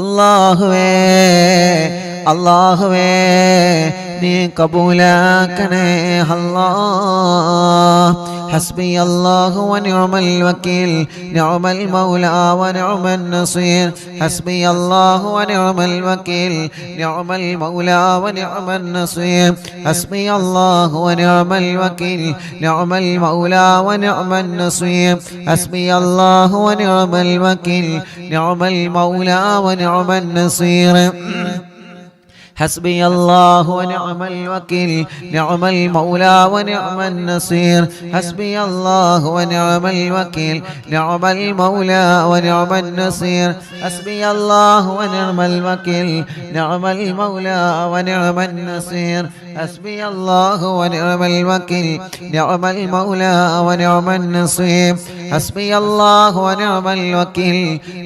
അല്ലാഹുവേ അല്ലാഹുവേ നീ കബൂലാക്കണേ അല്ലാഹ്. ഹസ്ബി അല്ലാഹു വനിഅമൽ വകീൽ നിഅമൽ മൗലാ വനിഅമൻ നസീർ. ഹസ്ബി അല്ലാഹു വനിഅമൽ വകീൽ നിഅമൽ മൗലാ വനിഅമൻ നസീർ. ഹസ്ബി അല്ലാഹു വനിഅമൽ വകീൽ നിഅമൽ മൗലാ വനിഅമൻ നസീർ. ഹസ്ബി അല്ലാഹു വനിഅമൽ വകീൽ നിഅമൽ മൗലാ വനിഅമൻ നസീർ. حسبي الله ونعم الوكيل نعم المولى ونعم النصير. حسبي الله ونعم الوكيل نعم المولى ونعم النصير. حسبي الله ونعم الوكيل نعم المولى ونعم النصير. حسبي الله ونعم الوكيل نعم المولى ونعم النصير. حسبي الله ونعم الوكيل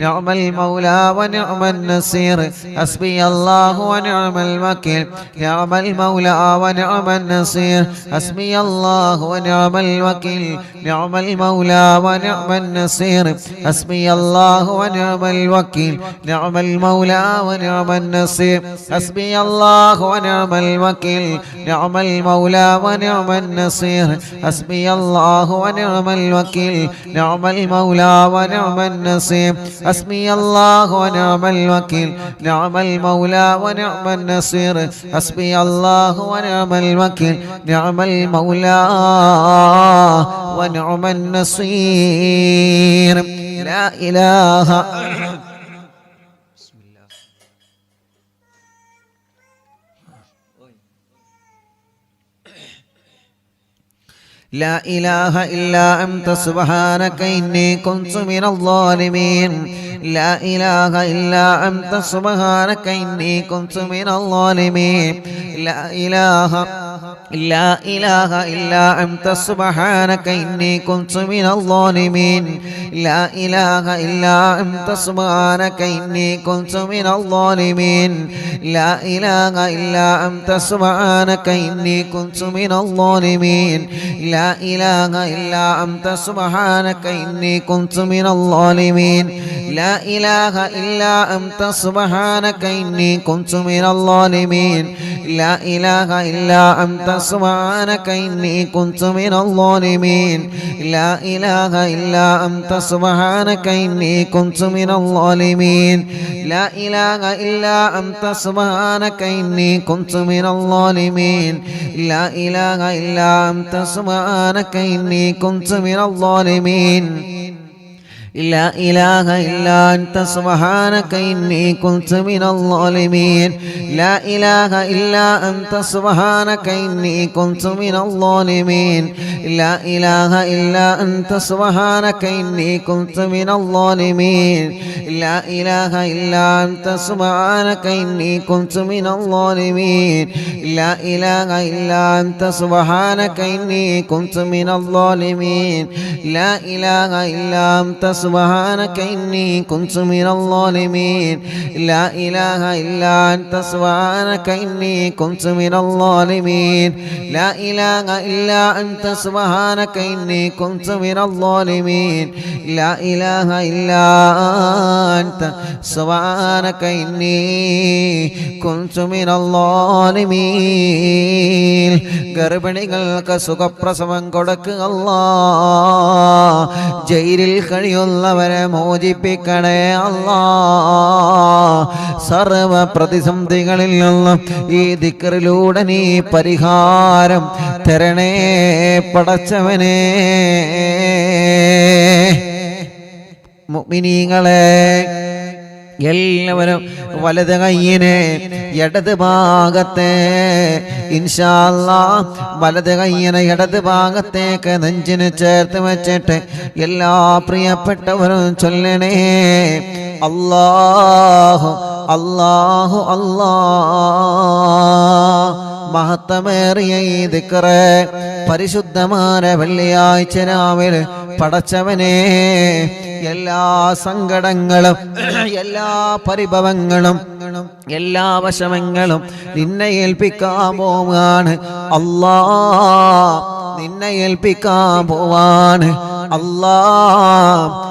نعم المولى ونعم النصير. حسبي الله ونعم الوكيل نعم المولى ونعم النصير. حسبي الله ونعم الوكيل نعم المولى ونعم النصير. حسبي الله ونعم الوكيل نعم المولى ونعم النصير. حسبي الله ونعم الوكيل نعم المولى ونعم النصير. حسبي الله ونعم الوكيل نعم المولى ونعم النصير. حسبي الله ونعم الوكيل نعم المولى ونعم النصير. حسبي الله ونعم الوكيل نعم المولى ونعم النصير. لا إله لا إله إلا أنت سبحانك إني كنت من الظالمين. لا إله إلا أنت سبحانك إني كنت من الظالمين. لا إله إلا أنت سبحانك إني كنت من الظالمين. لا إله إلا أنت سبحانك إني كنت من الظالمين. لا إله إلا أنت سبحانك إني كنت من الظالمين. لا إله إلا أنت سبحانك إني كنت من الظالمين. لا إله إلا أنت سبحانك إني كنت من الظالمين. لا إله إلا أنت سبحانك إني كنت من الظالمين. لا إله إلا أنت سبحانك إني كنت من الظالمين. لا إله إلا أنت سبحانك إني كنت من الظالمين. لا إله إلا أنت سبحانك إني كنت من الظالمين. لا إله إلا أنت سبحانك إني كنت من الظالمين. لا إله إلا أنت سبحانك إني كنت من الظالمين. لا إله إلا أنت سبحانك إني كنت من الظالمين. لا إله إلا أنت سبحانك إني كنت من الظالمين. لا إله إلا أنت سبحانك إني كنت من الظالمين. لا إله إلا أنت سبحانك إني كنت من الظالمين. لا إله إلا أنت سبحانك إني كنت من الظالمين. لا إله إلا أنت سبحانك إني كنت من الظالمين. لا إله إلا أنت سبحانك إني كنت من الظالمين. ഗർഭിണികൾക്ക് സുഖപ്രസവം കൊടുക്കുക അല്ലാഹ്. ജയിലിൽ കഴിയുന്നവരെ മോചിപ്പിക്കണേ അല്ലാഹ്. സർവ പ്രതിസന്ധികളിൽ നിന്നും ഈ ദിക്റിലൂടെ നീ പരിഹാരം തരണേ പടച്ചവനേ. മുഅ്മിനീങ്ങളെ എല്ലാവരും വലത് കയ്യിനെ ഇടത് ഭാഗത്തെ ഇൻഷാ അല്ലാഹ് വലത് കയ്യിനെ ഇടത് ഭാഗത്തേക്ക് നെഞ്ചിന് ചേർത്ത് വെച്ചിട്ട് എല്ലാ പ്രിയപ്പെട്ടവരും ചൊല്ലണേ അല്ലാഹു അല്ലാഹു അല്ലാഹ്. മഹത്തമേറിയ ഈ ദിക്റ് പരിശുദ്ധമായ വെള്ളിയാഴ്ച രാവിലെ പടച്ചവനെ എല്ലാ സങ്കടങ്ങളും എല്ലാ പരിഭവങ്ങളും എല്ലാ വശമങ്ങളും നിന്നെ ഏൽപ്പിക്കാൻ പോവാണ് അല്ലാഹ്. നിന്നെ ഏൽപ്പിക്കാൻ പോവാണ് അല്ലാഹ്.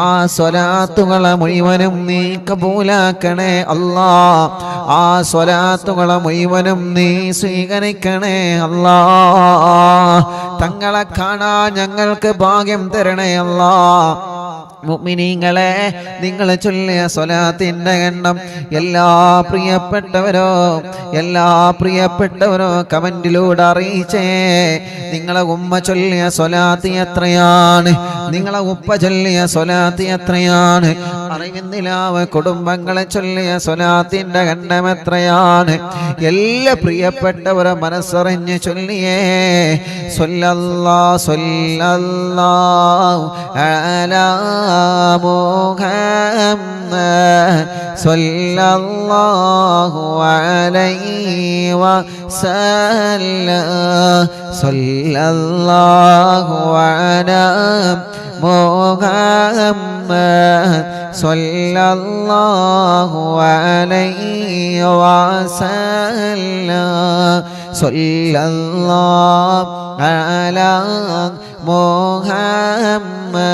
ആ സ്വലാത്തുകളെ മുഴുവനും നീ കബൂലാക്കണേ അല്ലാ. ആ സ്വലാത്തുകളെ മുഴുവനും നീ സ്വീകരിക്കണേ അല്ലാ. തങ്ങളെ കാണാൻ ഞങ്ങൾക്ക് ഭാഗ്യം തരണേ അല്ലാ. മുഅ്മിനീങ്ങളെ, നിങ്ങൾ ചൊല്ലിയ സ്വലാത്തിന്റെ എണ്ണം എല്ലാ പ്രിയപ്പെട്ടവരോ കമന്റിലൂടെ അറിയിച്ചേ. നിങ്ങളെ ഉമ്മ ചൊല്ലിയ സ്വലാത്ത് എത്രയാണ്? നിങ്ങളെ ഉപ്പ ചൊല്ലിയ സ്വലാത്ത് എത്രയാണ്? അറിവിന്നിലാവ് കുടുംബങ്ങളെ ചൊല്ലിയ സ്വലാത്തിന്റെ എണ്ണം എത്രയാണ്? എല്ലാ പ്രിയപ്പെട്ടവരെ മനസ്സറിഞ്ഞ് ചൊല്ലിയേ. സ്വല്ലല്ലാഹു അലാ മുഹമ്മദ് സ്വല്ലല്ലാഹു അലൈഹി വസല്ലം. സ്വല്ലല്ലാഹു അലാ മുഹമ്മദ് സ്വല്ലല്ലാഹു അലൈഹി വസല്ലം. സ്വല്ലല്ലാഹു അലാ മുഹമ്മദ്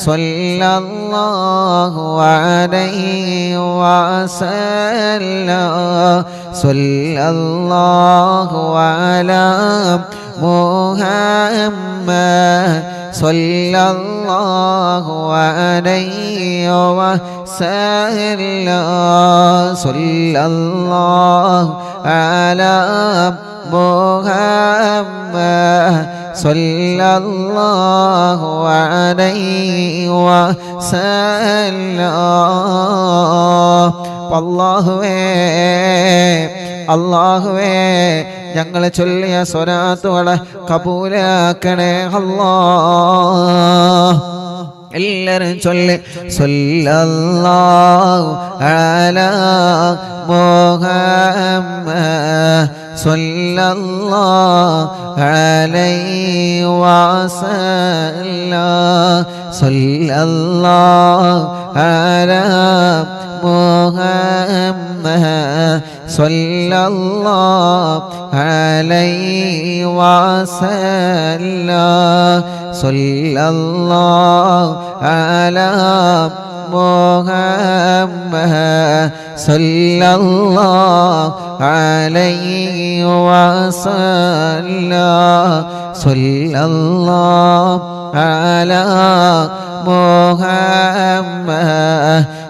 സ്വല്ലല്ലാഹു അലൈഹി വസല്ലം. സ്വല്ലല്ലാഹു അലാ മുഹമ്മദ് സ്വല്ലല്ലാഹു അലൈഹി വസല്ലം. സ്വല്ലല്ലാഹു അലാ മുഹമ്മദ് സ്വല്ലല്ലാഹു അലൈഹി വസല്ലം. അല്ലാഹുവേ ഞങ്ങൾ ചൊല്ലിയ സ്വലാത്തുകളെ കബൂലാക്കണേ അല്ലാഹ്. എല്ലാവരും ചൊല്ലി സ്വല്ലല്ലാഹു അലാ മുഹമ്മദ് സ്വല്ലല്ലാഹു അലൈഹി വസല്ലം. സ്വല്ലല്ലാഹു അലാ മുഹമ്മദ് സ്വല്ലല്ലാഹു അലൈഹി വസല്ലം. സ്വല്ലല്ലാഹു അലാ മുഹമ്മദ് സ്വല്ലല്ലാഹു അലൈഹി വസല്ലം. സ്വല്ലല്ലാഹു അലാ മുഹമ്മദ്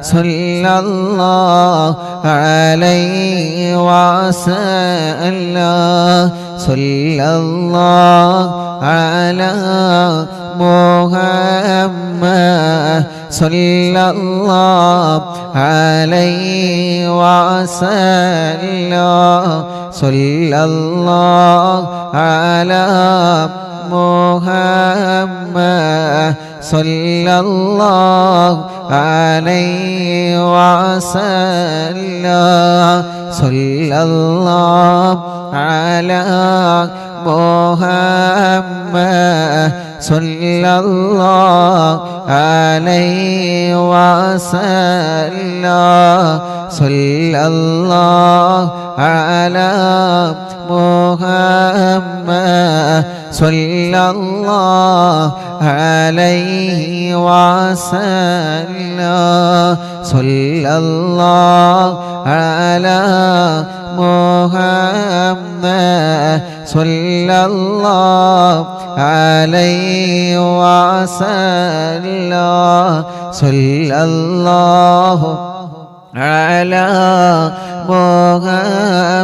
സ്വല്ലല്ലാഹു അലൈഹി വസല്ലം. സ്വല്ലല്ലാഹു അലാ മുഹമ്മദ് സ്വല്ലല്ലാഹു അലൈഹി വസല്ലം. സ്വല്ലല്ലാഹു അലാ മുഹമ്മദ് സ്വല്ലല്ലാഹു അലൈഹി വസല്ലം. സ്വല്ലല്ലാഹു അലാ മുഹമ്മദ് സ്വല്ലല്ലാഹു അലൈഹി വസല്ലം. സ്വല്ലല്ലാഹു അലാ മുഹമ്മദ് സ്വല്ലല്ലാഹു അലൈഹി വസല്ലം. സ്വല്ലല്ലാഹു അലാ മുഹമ്മദ് സ്വല്ലല്ലാഹു അലൈഹി വസല്ലം. സ്വല്ലല്ലാഹു അലാ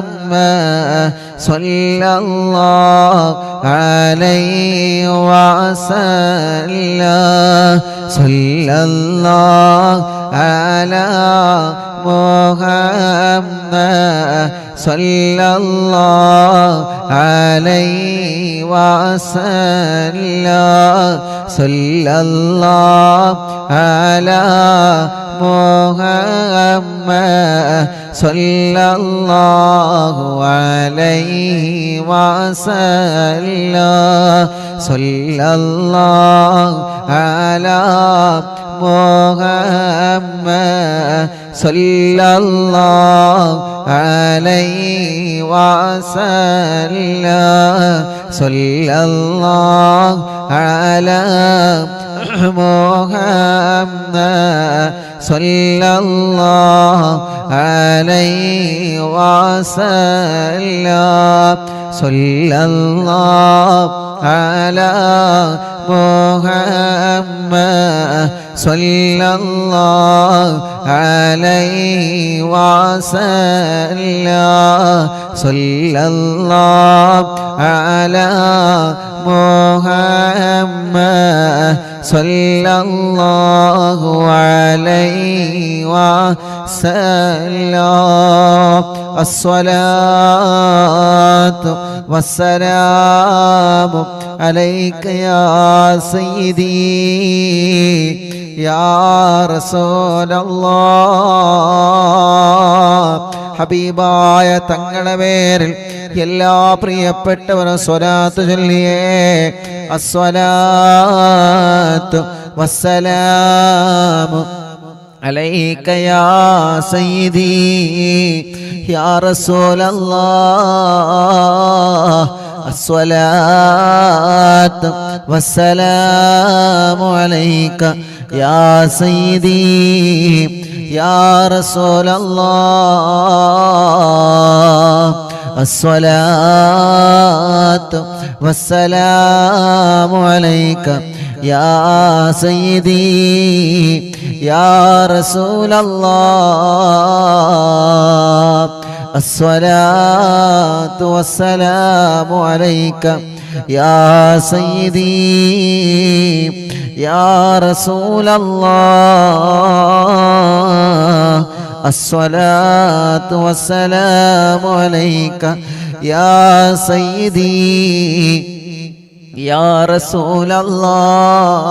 മുഹമ്മദ് സ്വല്ലല്ലാഹു അലൈഹി വസല്ലം. സ്വല്ലല്ലാഹു അലാ മുഹമ്മദ് സ്വല്ലല്ലാഹു അലൈഹി വസല്ലം. സ്വല്ലല്ലാഹു അലാ മുഹമ്മദ് സ്വല്ലല്ലാഹു അലൈഹി വസല്ലം. സ്വല്ലല്ലാഹു അലാ മുഹമ്മദ് സ്വല്ലല്ലാഹു അലൈഹി വസല്ലം. സ്വല്ലല്ലാഹു അലാ محمد صلى الله عليه وسلم صلى الله على محمد صلى الله عليه وسلم صلى الله على محمد صلى الله عليه وسلم الصلاة والسلام عليك يا سيدي يا رسول الله ഹബീബായ തങ്ങളുടെ പേരിൽ എല്ലാ പ്രിയപ്പെട്ടവരും സ്വലാത്ത് ചൊല്ലിയേ അസ്സലാത്തു വസ്സലാമു അലൈക യാ സയ്യിദി യാ റസൂലല്ലാഹ് അസ്സലാത്തു വസ്സലാമു അലൈക യാ സയ്യിദി യാ റസൂലല്ലാഹ് അസ്സലാത്തു വസ്സലാമു അലൈക യാ സയ്യിദി യാ റസൂലല്ലാഹ് الصلاة والسلام عليك يا سيدي يا رسول الله الصلاة والسلام عليك يا سيدي يا رسول الله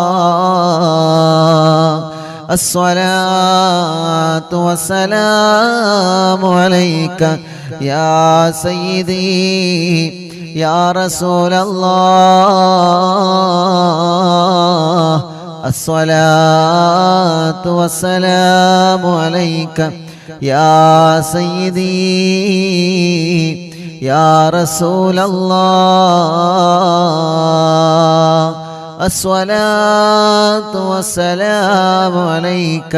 الصلاة والسلام عليك يا سيدي يا رسول الله الصلاة والسلام عليك يا سيدي يا رسول الله الصلاة والسلام عليك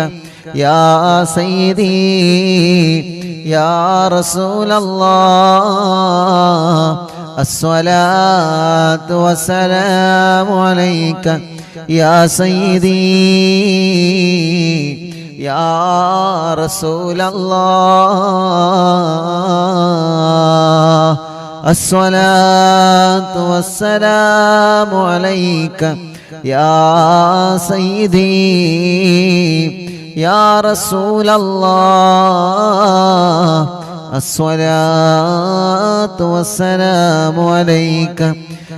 يا سيدي يا رسول الله الصلاة والسلام عليك يا سيدي يا رسول الله الصلاة والسلام عليك يا سيدي يا رسول الله الصلاة والسلام عليك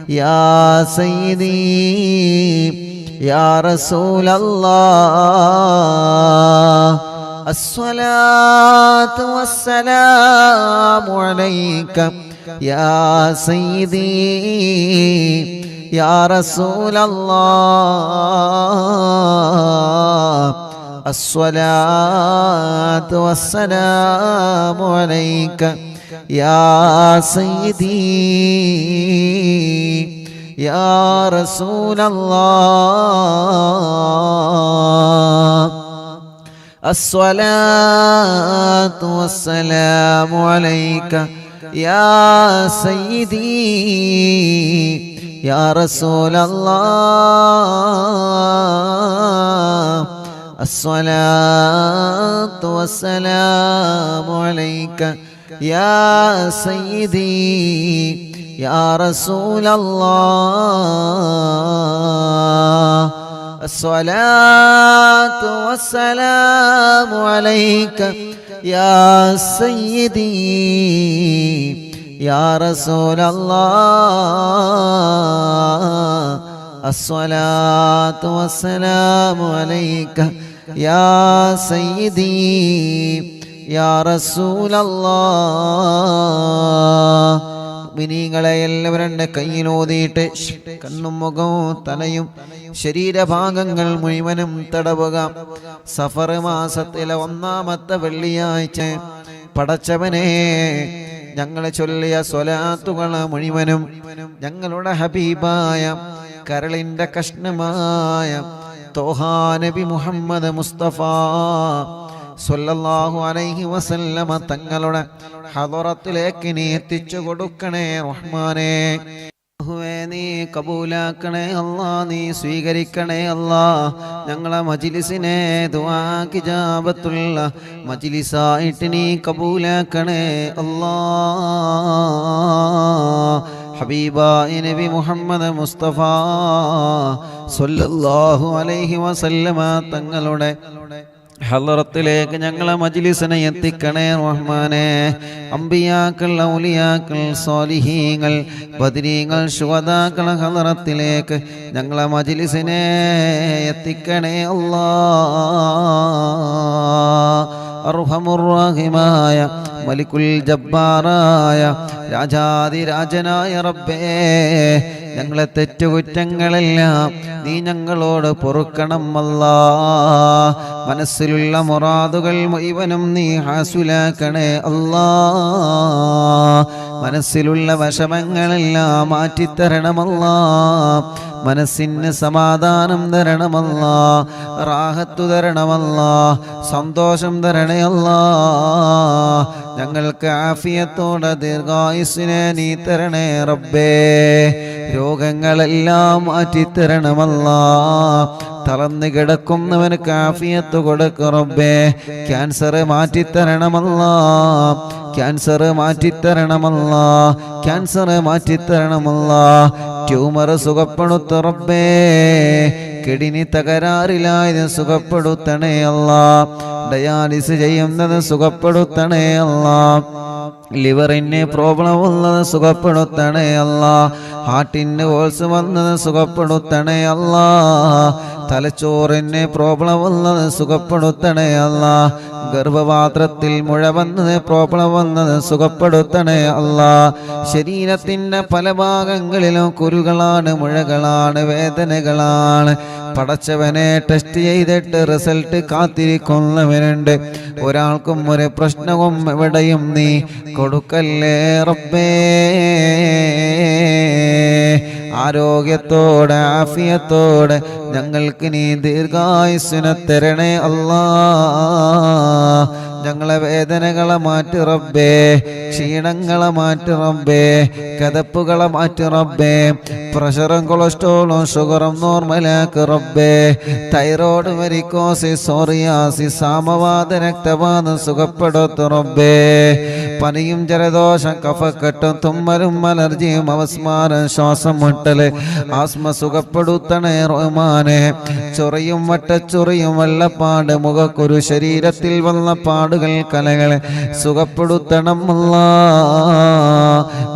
يا سيدي يا رسول الله الصلاة والسلام عليك يا سيدي يا رسول الله الصلاة والسلام عليك يا سيدي يا رسول الله الصلاة والسلام عليك يا سيدي يا رسول الله الصلاة والسلام عليك يا سيدي يا رسول الله الصلاة والسلام عليك يا سيدي يا رسول الله الصلاة والسلام عليك يا سيدي يا رسول الله മിനിങ്ങളെ എല്ലാവരും കയ്യിലോതിയിട്ട് കണ്ണും മുഖവും തലയും ശരീരഭാഗങ്ങൾ മുഴുവനും തടവുക. സഫർ മാസത്തിലെ 1-ാമത്തെ വെള്ളിയാഴ്ച പടച്ചവനെ ഞങ്ങൾ ചൊല്ലിയ സ്വലാത്തുകൾ മുഴുവനും ഞങ്ങളുടെ ഹബീബായ കരളിൻ്റെ കഷ്ണമായ തോഹാ നബി മുഹമ്മദ് മുസ്തഫ സ്വല്ലല്ലാഹു അലൈഹി വസല്ലമ തങ്ങളുടെ ഹദറത്തിലേക്ക് നീ എത്തിച്ചു കൊടുക്കണേ റഹ്മാനേ. നീ കബൂലാക്കണേ അല്ലാ, നീ സ്വീകരിക്കണേ അല്ലാ. ഞങ്ങളെ മജ്ലിസിനെ ദുആക്ക് ഇജാബത്തുള്ള മജ്ലിസായിട്ട് നീ കബൂലാക്കണേ അല്ലാ. ഹബീബായ നബി മുഹമ്മദ് മുസ്തഫ സ്വല്ലല്ലാഹു അലൈഹി വസല്ലമ തങ്ങളുടെ ഹളറത്തിലേക്ക് ഞങ്ങളെ മജ്ലിസിനെ എത്തിക്കണേ റഹ്മാനേ. അംബിയാക്കൾ, ഔലിയാക്കൾ, സ്വാലിഹീങ്ങൾ, ബദരീങ്ങൾ, ശുഹദാക്കൾ ഹളറത്തിലേക്ക് ഞങ്ങളെ മജ്ലിസിനെ എത്തിക്കണേ അല്ലാഹ്. അർഹമുർ-റഹീമായ മലിക്കുൽ ജബ്ബാറായ രാജാതിരാജനായ റബ്ബേ, ഞങ്ങളെ തെറ്റുകുറ്റങ്ങളെല്ലാം നീ ഞങ്ങളോട് പൊറുക്കണം അല്ലാ. മനസ്സിലുള്ള മുറാദുകൾ മുഴുവനും നീ ഹാസുലാക്കണേ അല്ലാ. മനസ്സിലുള്ള വിഷമങ്ങളെല്ലാം മാറ്റിത്തരണമല്ലാ. മനസ്സിന് സമാധാനം തരണമല്ലാ, റാഹത്തു തരണമല്ലാ, സന്തോഷം തരണേ അല്ലാ. ഞങ്ങൾക്ക് ആഫിയത്തോടെ ദീർഘായുസ്സിനെ നീ തരണേ റബ്ബേ. രോഗങ്ങളെല്ലാം മാറ്റിത്തരണമല്ലാ. തളർന്നു കിടക്കുന്നവന് ആഫിയത്ത് കൊടുക്ക് റബ്ബേ. ക്യാൻസർ മാറ്റിത്തരണമല്ലാ, ക്യാൻസർ മാറ്റിത്തരണമല്ലാ, ക്യാൻസർ മാറ്റിത്തരണമല്ലാ. ട്യൂമർ സുഖപ്പെടുത്ത റബ്ബേ. കിഡ്നി തകരാറിലായത് സുഖപ്പെടുത്തണേ അല്ലാ. ഡയാലിസ് ചെയ്യുന്നത് സുഖപ്പെടുത്തണേ അല്ലാ. ലിവറിന് പ്രോബ്ലം ഉള്ളത് സുഖപ്പെടുത്തണേ അല്ലാ. ഹാർട്ടിന് ഹോൾസ് വന്നത് സുഖപ്പെടുത്തണേ അല്ലാ. തലച്ചോറിന് പ്രോബ്ലം ഉള്ളത് സുഖപ്പെടുത്തണേ അല്ലാ. ഗർഭപാത്രത്തിൽ മുഴ വന്നത് പ്രോബ്ലം വന്നത് സുഖപ്പെടുത്തണേ അല്ലാ. ശരീരത്തിൻ്റെ പല ഭാഗങ്ങളിലും കുരുകളാണ്, മുഴകളാണ്, വേദനകളാണ്. പടച്ചവനെ ടെസ്റ്റ് ചെയ്തിട്ട് റിസൾട്ട് കാത്തിരിക്കുന്നവനുണ്ട്. ഒരാൾക്കും ഒരു പ്രശ്നവും എവിടെയും നീ കൊടുക്കല്ലേ റബ്ബേ. ആരോഗ്യത്തോടെ ആഫിയത്തോടെ ഞങ്ങൾക്ക് നീ ദീർഘായുസ്സിനെ തരണേ അല്ലാ. ഞങ്ങളെ വേദനകളെ മാറ്റി റബ്ബേ, ക്ഷീണങ്ങളെ മാറ്റി റബ്ബേ, കതപ്പുകളെ മാറ്റി റബ്ബേ. പ്രഷറും കൊളസ്ട്രോളും ഷുഗറും നോർമലാക്ക് റബ്ബേ. തൈറോയ്ഡ്, വെരിക്കോസിസ്, സോറിയാസിസ്, സാമവാത, രക്തവാതം സുഖപ്പെടുത്തു റബ്ബേ. പനിയും ജലദോഷം, കഫക്കെട്ടും, തുമ്മലും, അലർജിയും, അവസ്മാരം, ശ്വാസം മുട്ടല്, ആസ്മ സുഖപ്പെടുത്തണേ റഹ്മാനെ. ചൊറിയും വട്ടച്ചൊറിയും വെള്ളപ്പാട്, മുഖക്കുരു, ശരീരത്തിൽ വന്ന പാടുകൾ, കലകൾ സുഖപ്പെടുത്തണം അല്ലാ.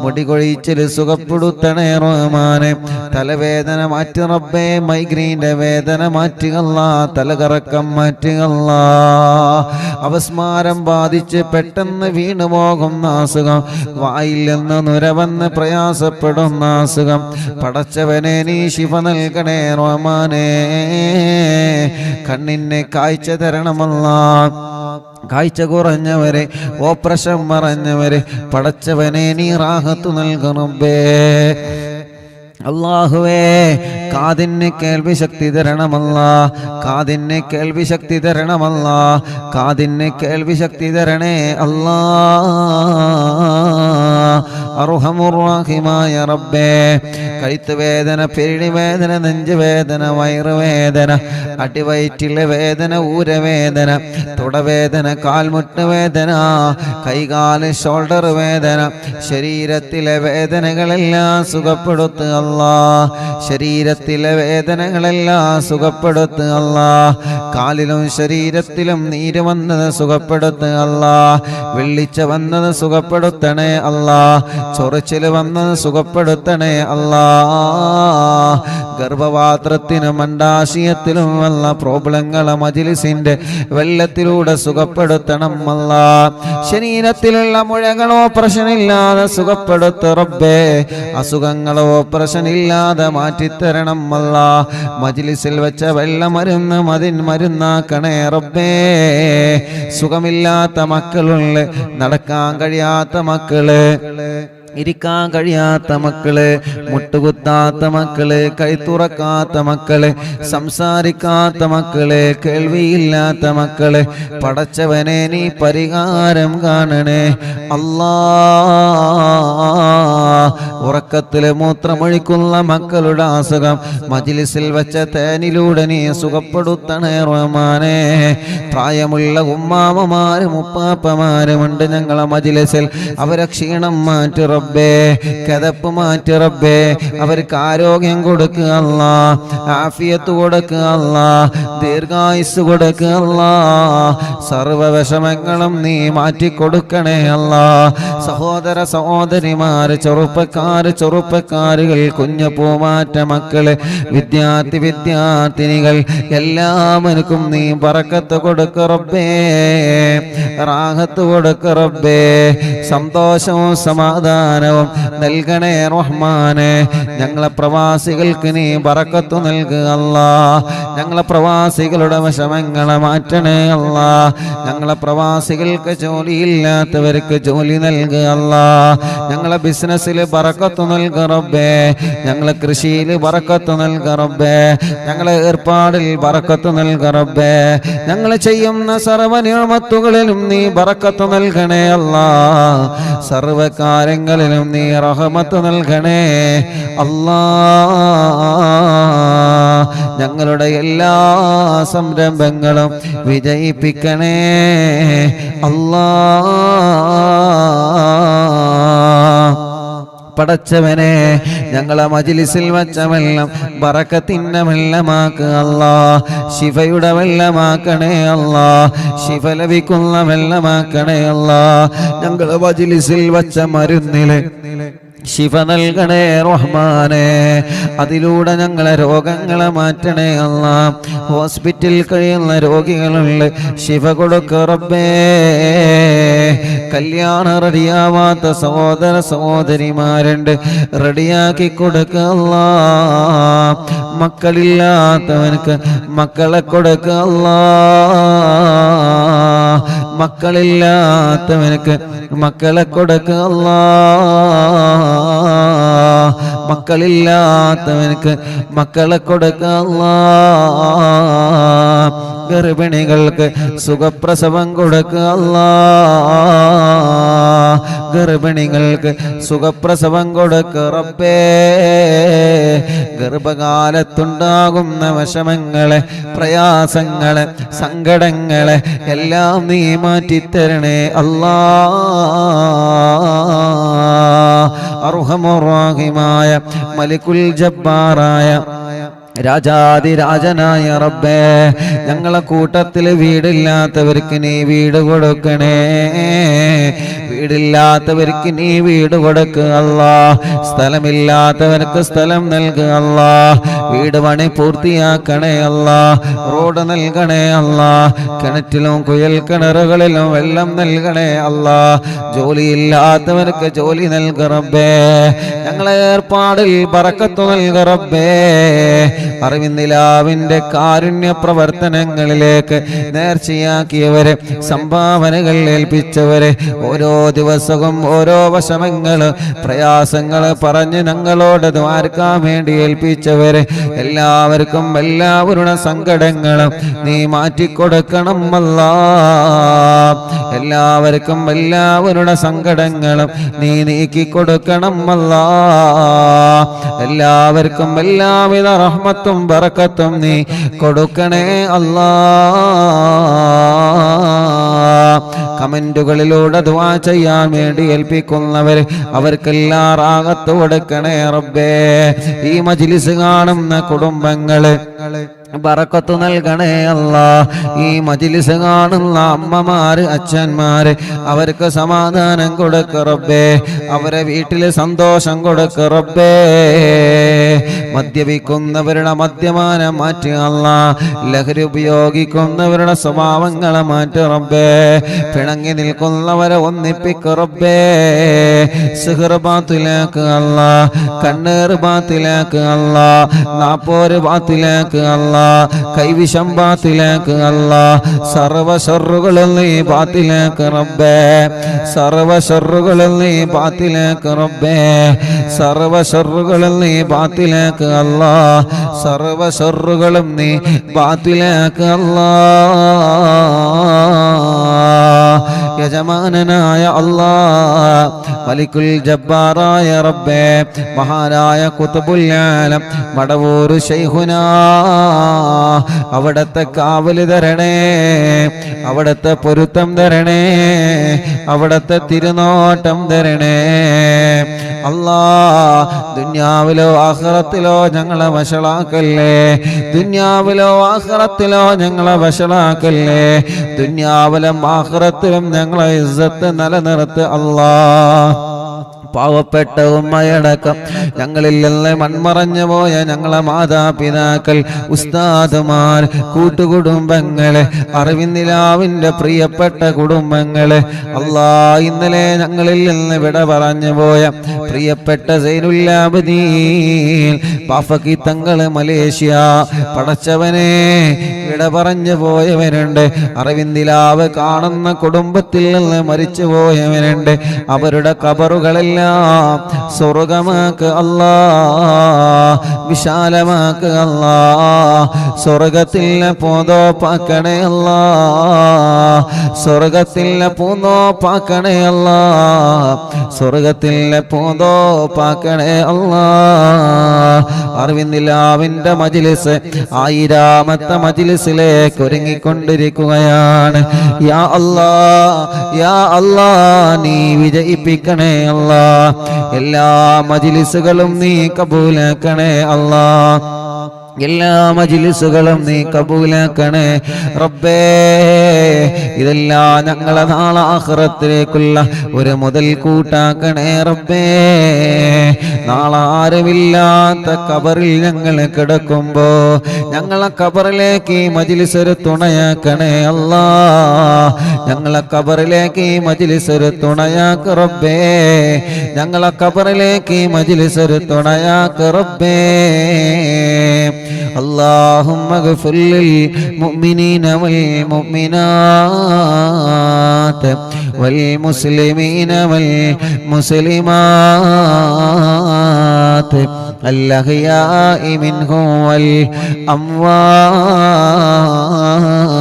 മുടികൊഴിച്ചിൽ സുഖപ്പെടുത്തണേ റഹ്മാനെ. തലവേദന മാറ്റി റബ്ബേ. മൈഗ്രീൻ്റെ വേദന മാറ്റുകല്ലാ. തലകറക്കം മാറ്റുകല്ല. അവസ്മാരം ബാധിച്ച് പെട്ടെന്ന് വീണു പോകുന്ന അസുഖം, വായിൽ നിന്ന് നുരവന്ന് പ്രയാസപ്പെടുന്ന അസുഖം, പടച്ചവനെ നീ ശിഫ നൽകണേ റഹ്മാനേ. കണ്ണിന് കാഴ്ച തരണമല്ലാ. കാഴ്ച കുറഞ്ഞവരെ, ഓപ്പറേഷൻ മറഞ്ഞവരെ പടച്ചവനെ നീ റാഹത്ത് നൽകണമേ. അല്ലാഹുവേ, കാതിന് കേൾവി ശക്തി തരണമല്ലാ. കാതിന് കേൾവി ശക്തി തരണമല്ലാ. കാതിന് കേൾവി ശക്തി തരണേ അല്ലാ. അർഹമുർ-റഹീമായ റബ്ബേ, കഴുത്ത് വേദന, പെരിടി വേദന, നെഞ്ചുവേദന, വയറുവേദന, അടിവയറ്റിലെ വേദന, ഊരവേദന, തുടവേദന, കാൽമുട്ട് വേദന, കൈകാല് ഷോൾഡർ വേദന, ശരീരത്തിലെ വേദനകളെല്ലാം സുഖപ്പെടുത്തുക അല്ലാ. ശരീരത്തിലെ വേദനകളെല്ലാം സുഖപ്പെടുത്തുക അല്ലാ. കാലിലും ശരീരത്തിലും നീര് വന്നത് സുഖപ്പെടുത്തുക അല്ലാ. വെള്ളിച്ച വന്നത് സുഖപ്പെടുത്തണേ അല്ലാ. ചൊറിച്ചിൽ വന്നത് സുഖപ്പെടുത്തണേ അല്ലാ. ഗർഭപാത്രത്തിനും അണ്ഡാശയത്തിലും വന്ന പ്രോബ്ലങ്ങളെ മജ്ലിസിന്റെ വെള്ളത്തിലൂടെ സുഖപ്പെടുത്തണം അല്ലാ. ശരീരത്തിലുള്ള മുഴകൾ ഓപ്പറേഷൻ ഇല്ലാതെ സുഖപ്പെടുത്ത റബ്ബേ. അസുഖങ്ങൾ ഓപ്പറേഷൻ ഇല്ലാതെ മാറ്റിത്തരണം അല്ലാ. മജ്ലിസിൽ വെച്ച വെള്ളമരുന്ന് മരുന്നാക്കണേ റബ്ബേ. സുഖമില്ലാത്ത മക്കളുണ്ട്, നടക്കാൻ കഴിയാത്ത മക്കള്, ഇരിക്കാൻ കഴിയാത്ത മക്കള്, മുട്ടുകുത്താത്ത മക്കള്, കൈത്തുറക്കാത്ത മക്കള്, സംസാരിക്കാത്ത മക്കള്, കേൾവിയില്ലാത്ത മക്കള്, പടച്ചവനെ നീ പരിഹാരം കാണണേ അല്ലാ. ഉറക്കത്തില് മൂത്രമൊഴിക്കുന്ന മക്കളുടെ അസുഖം മജ്ലിസിൽ വെച്ച തേനിലൂടെ നീ സുഖപ്പെടുത്തണേ റഹ്മാനേ. പ്രായമുള്ള ഉമ്മാമമാരും ഉപ്പാപ്പമാരുമുണ്ട് ഞങ്ങളെ മജ്ലിസിൽ, അവരെ ക്ഷീണം മാറ്റി റബ്ബേ, കദപ്പ് മാറ്റി റബ്ബേ, അവർക്ക് ആരോഗ്യം കൊടുക്കുക അല്ലാ, ആഫിയത്ത് കൊടുക്കുക അല്ലാ, ദീർഘായുസ് കൊടുക്കുക അല്ലാ, സർവ വിഷമങ്ങളും നീ മാറ്റിക്കൊടുക്കണേ അല്ലാ. സഹോദര സഹോദരിമാര്, ചെറുപ്പക്കാരുകൾ, കുഞ്ഞു പൂമാറ്റ മക്കള്, വിദ്യാർത്ഥിനികൾ എല്ലാവർക്കും നീ ബറക്കത്ത് കൊടുക്ക റബ്ബേ, റാഹത്ത് കൊടുക്ക റബ്ബേ, സന്തോഷവും സമാധാനവും നൽകണേ റഹ്മാനെ. ഞങ്ങളെ പ്രവാസികൾക്ക് നീ ബറക്കത്ത് നൽകുക അല്ലാ. ഞങ്ങളെ പ്രവാസികളുടെ വിഷമങ്ങളെ മാറ്റണേ അല്ലാ. ഞങ്ങളെ പ്രവാസികൾക്ക് ജോലിയില്ലാത്തവർക്ക് ജോലി നൽകുക അല്ലാ. ഞങ്ങളെ ബിസിനസ്സിൽ ബറക്കത്ത് നൽകുക റബ്ബേ, ഞങ്ങളെ കൃഷിയിൽ ബറക്കത്ത് നൽകുക റബ്ബേ, ഞങ്ങളെ ഏർപ്പാടിൽ ബറക്കത്ത് നൽകുക റബ്ബേ, ഞങ്ങൾ ചെയ്യുന്ന സർവ്വ നിഅമത്തുകളിലും നീ ബറക്കത്ത് നൽകണേ അല്ലാ. സർവകാര്യങ്ങളിലും നീ റഹ്മത്ത് നൽകണേ അല്ലാ. ഞങ്ങളുടെ എല്ലാ സംരംഭങ്ങളും വിജയിപ്പിക്കണേ അല്ലാ. പടച്ചവനെ, ഞങ്ങളെ മജ്ലിസിൽ വച്ച വെള്ളം ബറക്കത്തിന്റെ വെള്ളമാക്കുക അല്ലാ. ശിഫയുടെ വെള്ളമാക്കണേ അല്ലാ. ശിഫ ലഭിക്കുന്ന വെള്ളമാക്കണേ അല്ലാ. ഞങ്ങളെ മജ്ലിസിൽ വച്ച മരുന്നില് ശിഫ നൽകണേ റഹ്മാനെ. അതിലൂടെ ഞങ്ങളെ രോഗങ്ങളെ മാറ്റണേ അല്ലാ. ഹോസ്പിറ്റലിൽ കഴിയുന്ന രോഗികളുണ്ട്, ശിഫ കൊടുക്ക റബ്ബേ. കല്യാണം റെഡിയാവാത്ത സഹോദര സഹോദരിമാരുണ്ട്, റെഡിയാക്കി കൊടുക്ക അല്ലാ. മക്കളില്ലാത്തവനക്ക് മക്കളെ കൊടുക്ക അല്ലാ. മക്കളില്ലാത്തവനക്ക് മക്കളെ കൊടുക്ക അല്ലാ. മക്കളില്ലാത്തവനക്ക് മക്കളെ കൊടുക്ക അല്ലാ. ഗർഭിണികൾക്ക് സുഖപ്രസവം കൊടുക്ക അല്ലാ. ഗർഭിണികൾക്ക് സുഖപ്രസവം കൊടുക്ക റബ്ബേ. ഗർഭകാലത്തുണ്ടാകുന്ന വിഷമങ്ങളെ, പ്രയാസങ്ങളെ, സങ്കടങ്ങളെ എല്ലാം നീ മാറ്റിത്തരണേ അല്ലാ. അർഹമുർ-റഹീമായ മലിക്കുൽ ജബ്ബാറായ രാജാതിരാജനായ റബ്ബേ, ഞങ്ങളെ കൂട്ടത്തിൽ വീടില്ലാത്തവർക്ക് നീ വീട് കൊടുക്കണേ. വീടില്ലാത്തവർക്ക് നീ വീട് കൊടുക്കുക അല്ലാ. സ്ഥലമില്ലാത്തവർക്ക് സ്ഥലം നൽകുക അല്ലാ. വീട് പണി പൂർത്തിയാക്കണേ അല്ലാ. റോഡ് നൽകണേ അല്ലാ. കിണറ്റിലും കുയൽ കിണറുകളിലും വെള്ളം നൽകണേ അല്ലാ. ജോലിയില്ലാത്തവർക്ക് ജോലി നൽകുക റബ്ബേ. ഞങ്ങളെ ഏർപ്പാടിൽ ബറക്കത്ത് നൽകുക റബ്ബേ. അറിവിന്ദിലാവിന്റെ കാരുണ്യ പ്രവർത്തനങ്ങളിലേക്ക് നേർച്ചയാക്കിയവരെ, സംഭാവനകൾ ഏൽപ്പിച്ചവരെ, ഓരോ ദിവസവും ഓരോ വിഷമങ്ങള്, പ്രയാസങ്ങള് പറഞ്ഞ് ഞങ്ങളോട് ദ്വാരക്കാൻ വേണ്ടി ഏൽപ്പിച്ചവരെ എല്ലാവർക്കും എല്ലാവരുടെ സങ്കടങ്ങളും നീ മാറ്റിക്കൊടുക്കണം അല്ലാ. എല്ലാവർക്കും എല്ലാവരുടെ സങ്കടങ്ങളും നീ നീക്കിക്കൊടുക്കണം അല്ലാ. എല്ലാവർക്കും എല്ലാവിധ റഹ്മത്തും ബറക്കത്തും നീ കൊടുക്കണേ അല്ലാ. കമന്റുകളിലൂടെ ദുആ ചെയ്യാൻ വേണ്ടി ഏൽപ്പിക്കുന്നവർ അവർക്കെല്ലാം റാഹത്ത് കൊടുക്കണേ റബ്ബേ. ഈ മജ്ലിസ് കാണുന്ന കുടുംബങ്ങള് ബറക്കത്ത് നൽകണേ അല്ലാ. ഈ മജ്ലിസ് കാണുന്ന അമ്മമാര്, അച്ഛന്മാര് അവർക്ക് സമാധാനം കൊടുക്ക റബ്ബേ. അവരെ വീട്ടില് സന്തോഷം കൊടുക്ക റബ്ബേ. മദ്യപിക്കുന്നവരുടെ മദ്യപാനം മാറ്റി അല്ലാ. ലഹരി ഉപയോഗിക്കുന്നവരുടെ സ്വഭാവങ്ങളെ മാറ്റി റബ്ബേ. പിണങ്ങി നിൽക്കുന്നവരെ ഒന്നിപ്പിക്ക റബ്ബേ. സിഹ്ർ ബാത്തിലാക്ക് അല്ലാ. കണ്ണേർ ബാത്തിലാക്ക് അല്ലാ. നാപ്പോര് ബാത്തിലാക്ക് അല്ലാ. അല്ലാ, കൈവിഷം ബാത്തിലാക്ക് അല്ലാ, സർവ ശർറുകളിൽ നീ ബാത്തിലാക്ക് റബ്ബേ, സർവ ശർറുകളിൽ നീ ബാത്തിലാക്ക് റബ്ബേ, സർവ ശർറുകളിൽ നീ ബാത്തിലാക്ക് അല്ലാ, സർവ ശർറുകളും നീ ബാത്തിലാക്ക് അല്ലാ. യജമാനനായ അല്ലാ, മലിക്കുൽ ജബ്ബാറായ റബ്ബേ, മഹാനായ ഖുത്ബുൽ ആലം മടവൂർ ശൈഖുനാ, അവിടത്തെ കാവല് തരണേ, അവിടത്തെ പൊരുത്തം തരണേ, അവിടത്തെ തിരുനോട്ടം തരണേ അല്ലാ. ദുനിയാവിലോ ആഖിറത്തിലോ ഞങ്ങളെ വഷളാക്കല്ലേ, ദുനിയാവിലോ ആഖിറത്തിലോ ഞങ്ങളെ വഷളാക്കല്ലേ, ദുനിയാവിലും ആഖിറത്തിലും ഞങ്ങളെ ഇസ്സത്ത് നിലനിർത്ത് അല്ലാ. പാവപ്പെട്ട ഉമ്മയടക്കം ഞങ്ങളിൽ നിന്ന് മൺമറഞ്ഞു പോയ ഞങ്ങളെ മാതാപിതാക്കൾ, ഉസ്താദുമാർ, കൂട്ടുകുടുംബങ്ങളെ, അറിവിന്ദിലാവിൻ്റെ പ്രിയപ്പെട്ട കുടുംബങ്ങളെ അല്ലാ, ഇന്നലെ ഞങ്ങളിൽ നിന്ന് വിട പറഞ്ഞു പോയ പ്രിയപ്പെട്ട സൈനുല്ലാബദീൻ ബാഫക്കി തങ്ങള് മലേഷ്യ, പടച്ചവനെ വിട പറഞ്ഞു പോയവരുണ്ട്, അറിവിന്ദിലാവ് കാണുന്ന കുടുംബത്തിൽ നിന്ന് മരിച്ചു പോയവരുണ്ട്. അവരുടെ ഖബറുകളെല്ലാം സ്വർഗമാക്ക് അല്ലാ, വിശാലമാക്ക് അല്ലാ, സ്വർഗത്തിലെ പൂന്തോപ്പാക്കണേ അല്ലാ, സ്വർഗത്തിലെ പൂന്തോപ്പാക്കണേ അല്ലാ, സ്വർഗത്തിലെ പൂന്തോപ്പാക്കണേ അല്ലാ. അറിവിന്ദിലാവിൻ്റെ മജ്ലിസ് 1000ാമത്തെ മജ്ലിസിലേക്ക് ഒരുങ്ങിക്കൊണ്ടിരിക്കുകയാണ്. യാ അല്ലാ, യാ അല്ലാ, നീ വിജയിപ്പിക്കണേ അല്ലാ, എല്ലാ മജ്ലിസുകളും നീ കബൂലാക്കണേ അല്ലാ, എല്ലാ മജ്ലിസുകളും നീ കബൂലാക്കണേ റബ്ബേ. ഇതെല്ലാം ഞങ്ങളെ നാളെ ആഖിറത്തിലേക്കുള്ള ഒരു മുതൽ കൂട്ടാക്കണേ റബ്ബേ. നാളെ ആരുമില്ലാത്ത ഖബറിൽ ഞങ്ങൾ കിടക്കുമ്പോ ഞങ്ങളെ ഖബറിലേക്ക് ഈ മജ്ലിസ് ഒരു തുണയാക്കണേ അല്ലാ, ഞങ്ങളെ ഖബറിലേക്ക് ഈ മജ്ലിസ് ഒരു തുണയാക്ക് റബ്ബേ, ഞങ്ങളെ ഖബറിലേക്ക് ഈ മജ്ലിസ് ഒരു തുണയാക്ക് റബ്ബേ. اللهم اغفر للمؤمنين والمؤمنات والمسلمين والمسلمات الأحياء منهم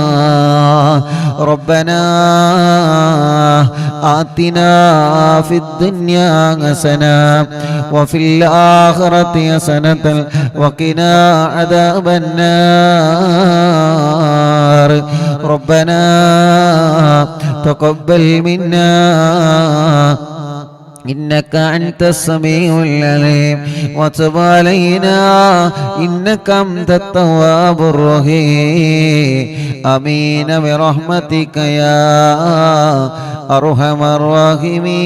والأموات. ربنا آتنا في الدنيا حسنة وفي الآخرة حسنة وقنا عذاب النار. ربنا تقبل منا إنك أنت السميع العليم وتب علينا إنك أنت التواب الرحيم. آمين برحمتك يا أرحم الراحمين.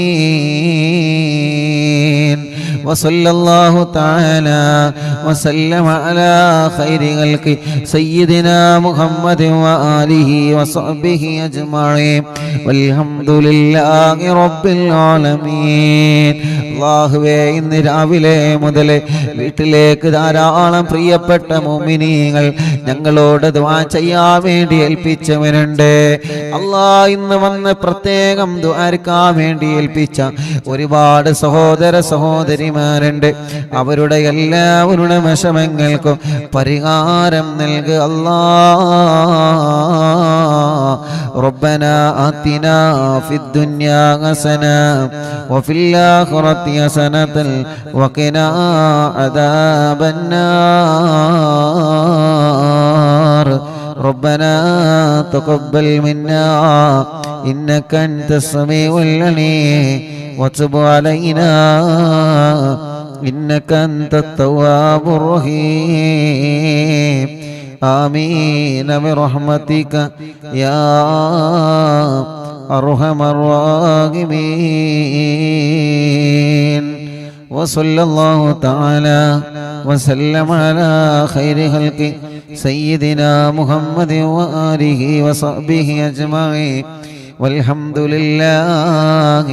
وصلى الله تعالى وسلم على خير خلق سيدنا محمد وآله وصحبه أجمعين والحمد لله رب العالمين. അല്ലാഹുവേ, ഇന്ന് രാവിലെ മുതൽ വീട്ടിലേക്ക് ധാരാളം പ്രിയപ്പെട്ട മുഅ്മിനീങ്ങൾ ഞങ്ങളോട് ദുആ ചെയ്യാൻ വേണ്ടി ഏൽപ്പിച്ചവരുണ്ട്. അല്ലാഹ്, ഇന്ന് വന്ന് പ്രത്യേകം ദുആർക്കാൻ വേണ്ടി ഏൽപ്പിച്ച ഒരുപാട് സഹോദര സഹോദരിമാരുണ്ട്. അവരുടെ എല്ലാവരുടെ വിഷമങ്ങൾക്കും പരിഹാരം നൽകുക അല്ലാഹ്. റബ്ബനാ ആതിനാ ഫിദ് ദുനിയാ ഹസന വഫിൽ ആഖിറതി ഹസനതൻ വഖിനാ അദാബന്നാർ. ربنا تقبل منا إنك أنت السميع العليم وتب علينا إنك أنت التواب الرحيم. آمين برحمتك يا أرحم الراحمين. وصلى الله تعالى وسلم على خير خلق سيدنا محمد وآله وصحبه أجمعين والحمد لله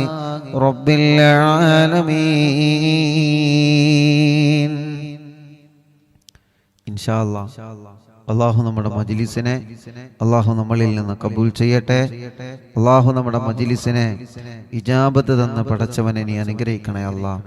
رب العالمين. ഇൻഷാ അല്ലാഹ് അള്ളാഹു നമ്മുടെ മജ്ലിസിനെ അള്ളാഹു നമ്മളിൽ നിന്ന് കബൂൽ ചെയ്യട്ടെ. അള്ളാഹു നമ്മുടെ മജ്ലിസിനെ ഇജാബത്ത് തന്ന് പടച്ചവനെ നീ അനുഗ്രഹിക്കണേ അല്ലാഹ്.